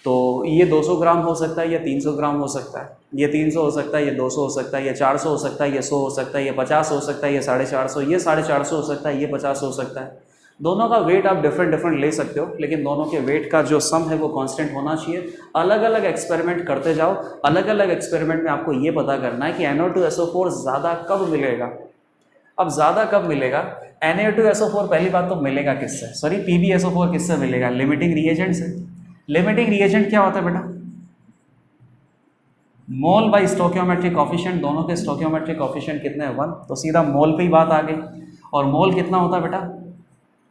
तो ये 200 ग्राम हो सकता है, ये 300 ग्राम हो सकता है, ये 300 हो सकता है, ये 200 हो सकता है, ये 400 हो सकता है, ये 100 हो सकता है, ये 50 हो सकता है, ये 450, ये 450 हो सकता है, ये 50 हो सकता है। दोनों का वेट आप डिफरेंट ले सकते हो, लेकिन दोनों के वेट का जो सम है वो कांस्टेंट होना चाहिए। अलग अलग एक्सपेरिमेंट करते जाओ, अलग अलग एक्सपेरिमेंट में आपको ये पता करना है कि Na2SO4 ज़्यादा कब मिलेगा। अब ज़्यादा कब मिलेगा? Na2SO4 पहली बात तो मिलेगा किससे? सॉरी, PbSO4 किससे मिलेगा? लिमिटिंग रिएजेंट से। लिमिटिंग रिएजेंट क्या होता है बेटा? मोल बाई स्टोकियोमेट्रिक कॉफिशिएंट। दोनों के स्टोकियोमेट्रिक कॉफिशिएंट कितने हैं? 1। तो सीधा मोल पे ही बात आ गई। और मोल कितना होता है बेटा?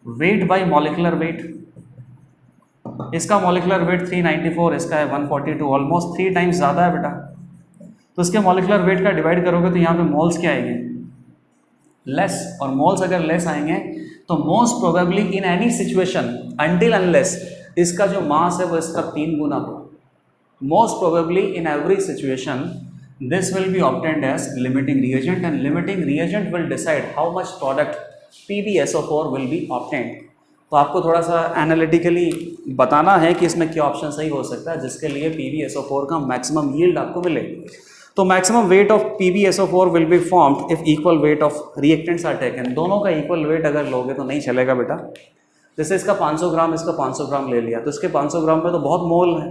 Weight by molecular weight. इसका मॉलिकुलर वेट 394, इसका है 142, ऑलमोस्ट 3 टाइम्स ज़्यादा है बेटा। तो इसके मॉलिकुलर वेट का डिवाइड करोगे तो यहाँ पे मोल्स क्या आएंगे? लेस। और मोल्स अगर लेस आएंगे तो most probably in any situation until unless इसका जो मास है वो इसका 3 गुना हो। Most probably in every situation this will be obtained as limiting reagent and limiting reagent will decide how much product PbSO4 will be obtained. तो आपको थोड़ा सा एनालिटिकली बताना है कि इसमें क्या ऑप्शन सही हो सकता है जिसके लिए PbSO4 का मैक्सिमम यील्ड आपको मिले। तो maximum weight of PbSO4 will be formed if equal weight of reactants are taken. दोनों का इक्वल वेट अगर लोगे तो नहीं चलेगा बेटा। जैसे इसका 500 ग्राम, इसका 500 ग्राम ले लिया, तो इसके 500 ग्राम में तो बहुत मोल है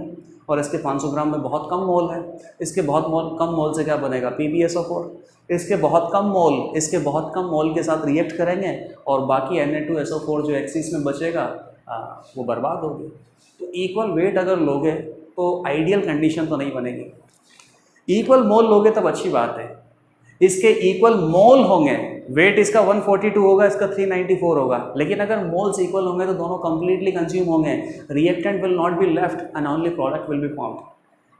और इसके 500 ग्राम में बहुत कम मोल है। इसके कम मोल से क्या बनेगा? PbSO4। इसके बहुत कम मोल के साथ रिएक्ट करेंगे और बाकी Na2SO4 जो एक्सिस में बचेगा वो बर्बाद हो गया। तो इक्वल वेट अगर लोगे तो आइडियल कंडीशन तो नहीं बनेगी। इक्वल मोल लोगे तब अच्छी बात है। इसके इक्वल मोल होंगे, वेट इसका 142 होगा, इसका 394 होगा, लेकिन अगर मोल्स इक्वल होंगे तो दोनों कंप्लीटली कंज्यूम होंगे, reactant will not be left and only product will be formed.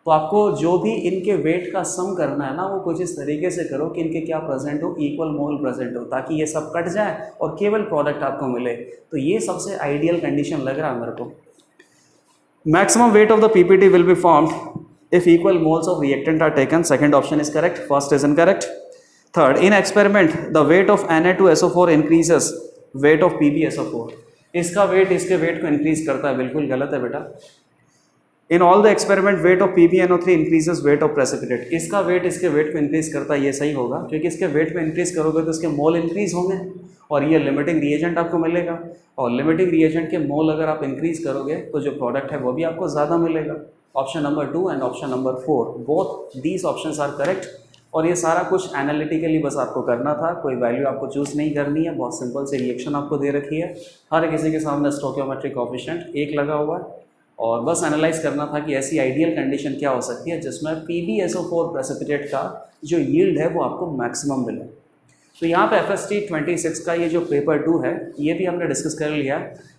तो आपको जो भी इनके वेट का सम करना है ना, वो कुछ इस तरीके से करो कि इनके क्या प्रेजेंट हो, इक्वल मोल प्रेजेंट हो, ताकि ये सब कट जाए और केवल प्रोडक्ट आपको मिले। तो ये सबसे आइडियल कंडीशन लग रहा है मेरे को। Maximum weight of the PPT will be formed if equal moles of reactant are taken. Second option is correct, first is incorrect. Third, in experiment the weight of Na2SO4 increases weight of PbSO4. इसका wait इसके wait को increase करता है, बिल्कुल गलत है बेटा। In all the experiment weight of PbNO3 increases weight of precipitate. इसका वेट इसके वेट को इंक्रीज करता है, ये सही होगा, क्योंकि इसके वेट को इंक्रीज करोगे तो इसके मोल इंक्रीज होंगे और ये लिमिटिंग रिएजेंट आपको मिलेगा, और लिमिटिंग रिएजेंट के मोल अगर आप इंक्रीज करोगे तो जो प्रोडक्ट है वो भी आपको ज़्यादा मिलेगा। Option number 2 and option number 4 both these options are correct. और ये सारा कुछ एनालिटिकली बस आपको करना था, कोई वैल्यू आपको चूज़ नहीं करनी है। बहुत सिंपल से रिएक्शन आपको दे रखी है, हर किसी के सामने स्टोकियोमेट्रिक कोएफिशिएंट 1 लगा हुआ है, और बस एनालाइज करना था कि ऐसी आइडियल कंडीशन क्या हो सकती है जिसमें PbSO4 प्रेसिपिटेट का जो यील्ड है वो आपको मैक्सिमम मिले। तो यहाँ पे FST 26 का ये जो पेपर 2 है ये भी हमने डिस्कस कर लिया।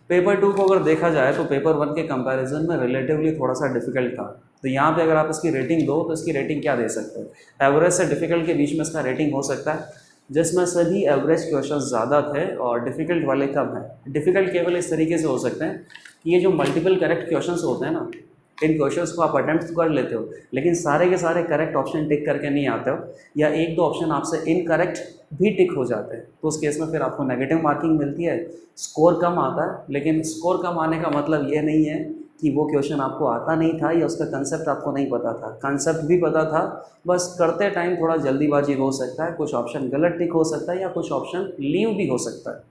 पेपर 2 को अगर देखा जाए तो पेपर 1 के कंपैरिजन में रिलेटिवली थोड़ा सा डिफिकल्ट था। तो यहाँ पे अगर आप इसकी रेटिंग दो तो इसकी रेटिंग क्या दे सकते हैं? एवरेज से डिफ़िकल्ट के बीच में इसका रेटिंग हो सकता है, जिसमें सभी एवरेज क्वेश्चन ज़्यादा थे और डिफ़िकल्ट वाले कम हैं। डिफ़िकल्ट केवल इस तरीके से हो सकते हैं कि ये जो मल्टीपल करेक्ट क्वेश्चन होते हैं ना, इन क्वेश्चंस को आप अटेम्प्ट कर लेते हो लेकिन सारे के सारे करेक्ट ऑप्शन टिक करके नहीं आते हो, या 1-2 ऑप्शन आपसे इनकरेक्ट भी टिक हो जाते हैं, तो उस केस में फिर आपको नेगेटिव मार्किंग मिलती है, स्कोर कम आता है। लेकिन स्कोर कम आने का मतलब ये नहीं है कि वो क्वेश्चन आपको आता नहीं था या उसका कंसेप्ट आपको नहीं पता था। कंसेप्ट भी पता था, बस करते टाइम थोड़ा जल्दीबाजी हो सकता है, कुछ ऑप्शन गलत टिक हो सकता है या कुछ ऑप्शन लीव भी हो सकता है।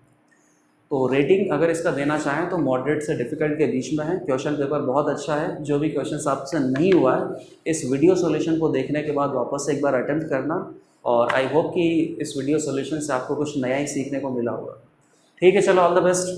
तो रेटिंग अगर इसका देना चाहें तो मॉडरेट से डिफ़िकल्ट के बीच में है। क्वेश्चन पेपर बहुत अच्छा है। जो भी क्वेश्चन आपसे नहीं हुआ है इस वीडियो सॉल्यूशन को देखने के बाद वापस से एक बार अटेम्प्ट करना, और आई होप कि इस वीडियो सॉल्यूशन से आपको कुछ नया ही सीखने को मिला होगा। ठीक है, चलो ऑल द बेस्ट।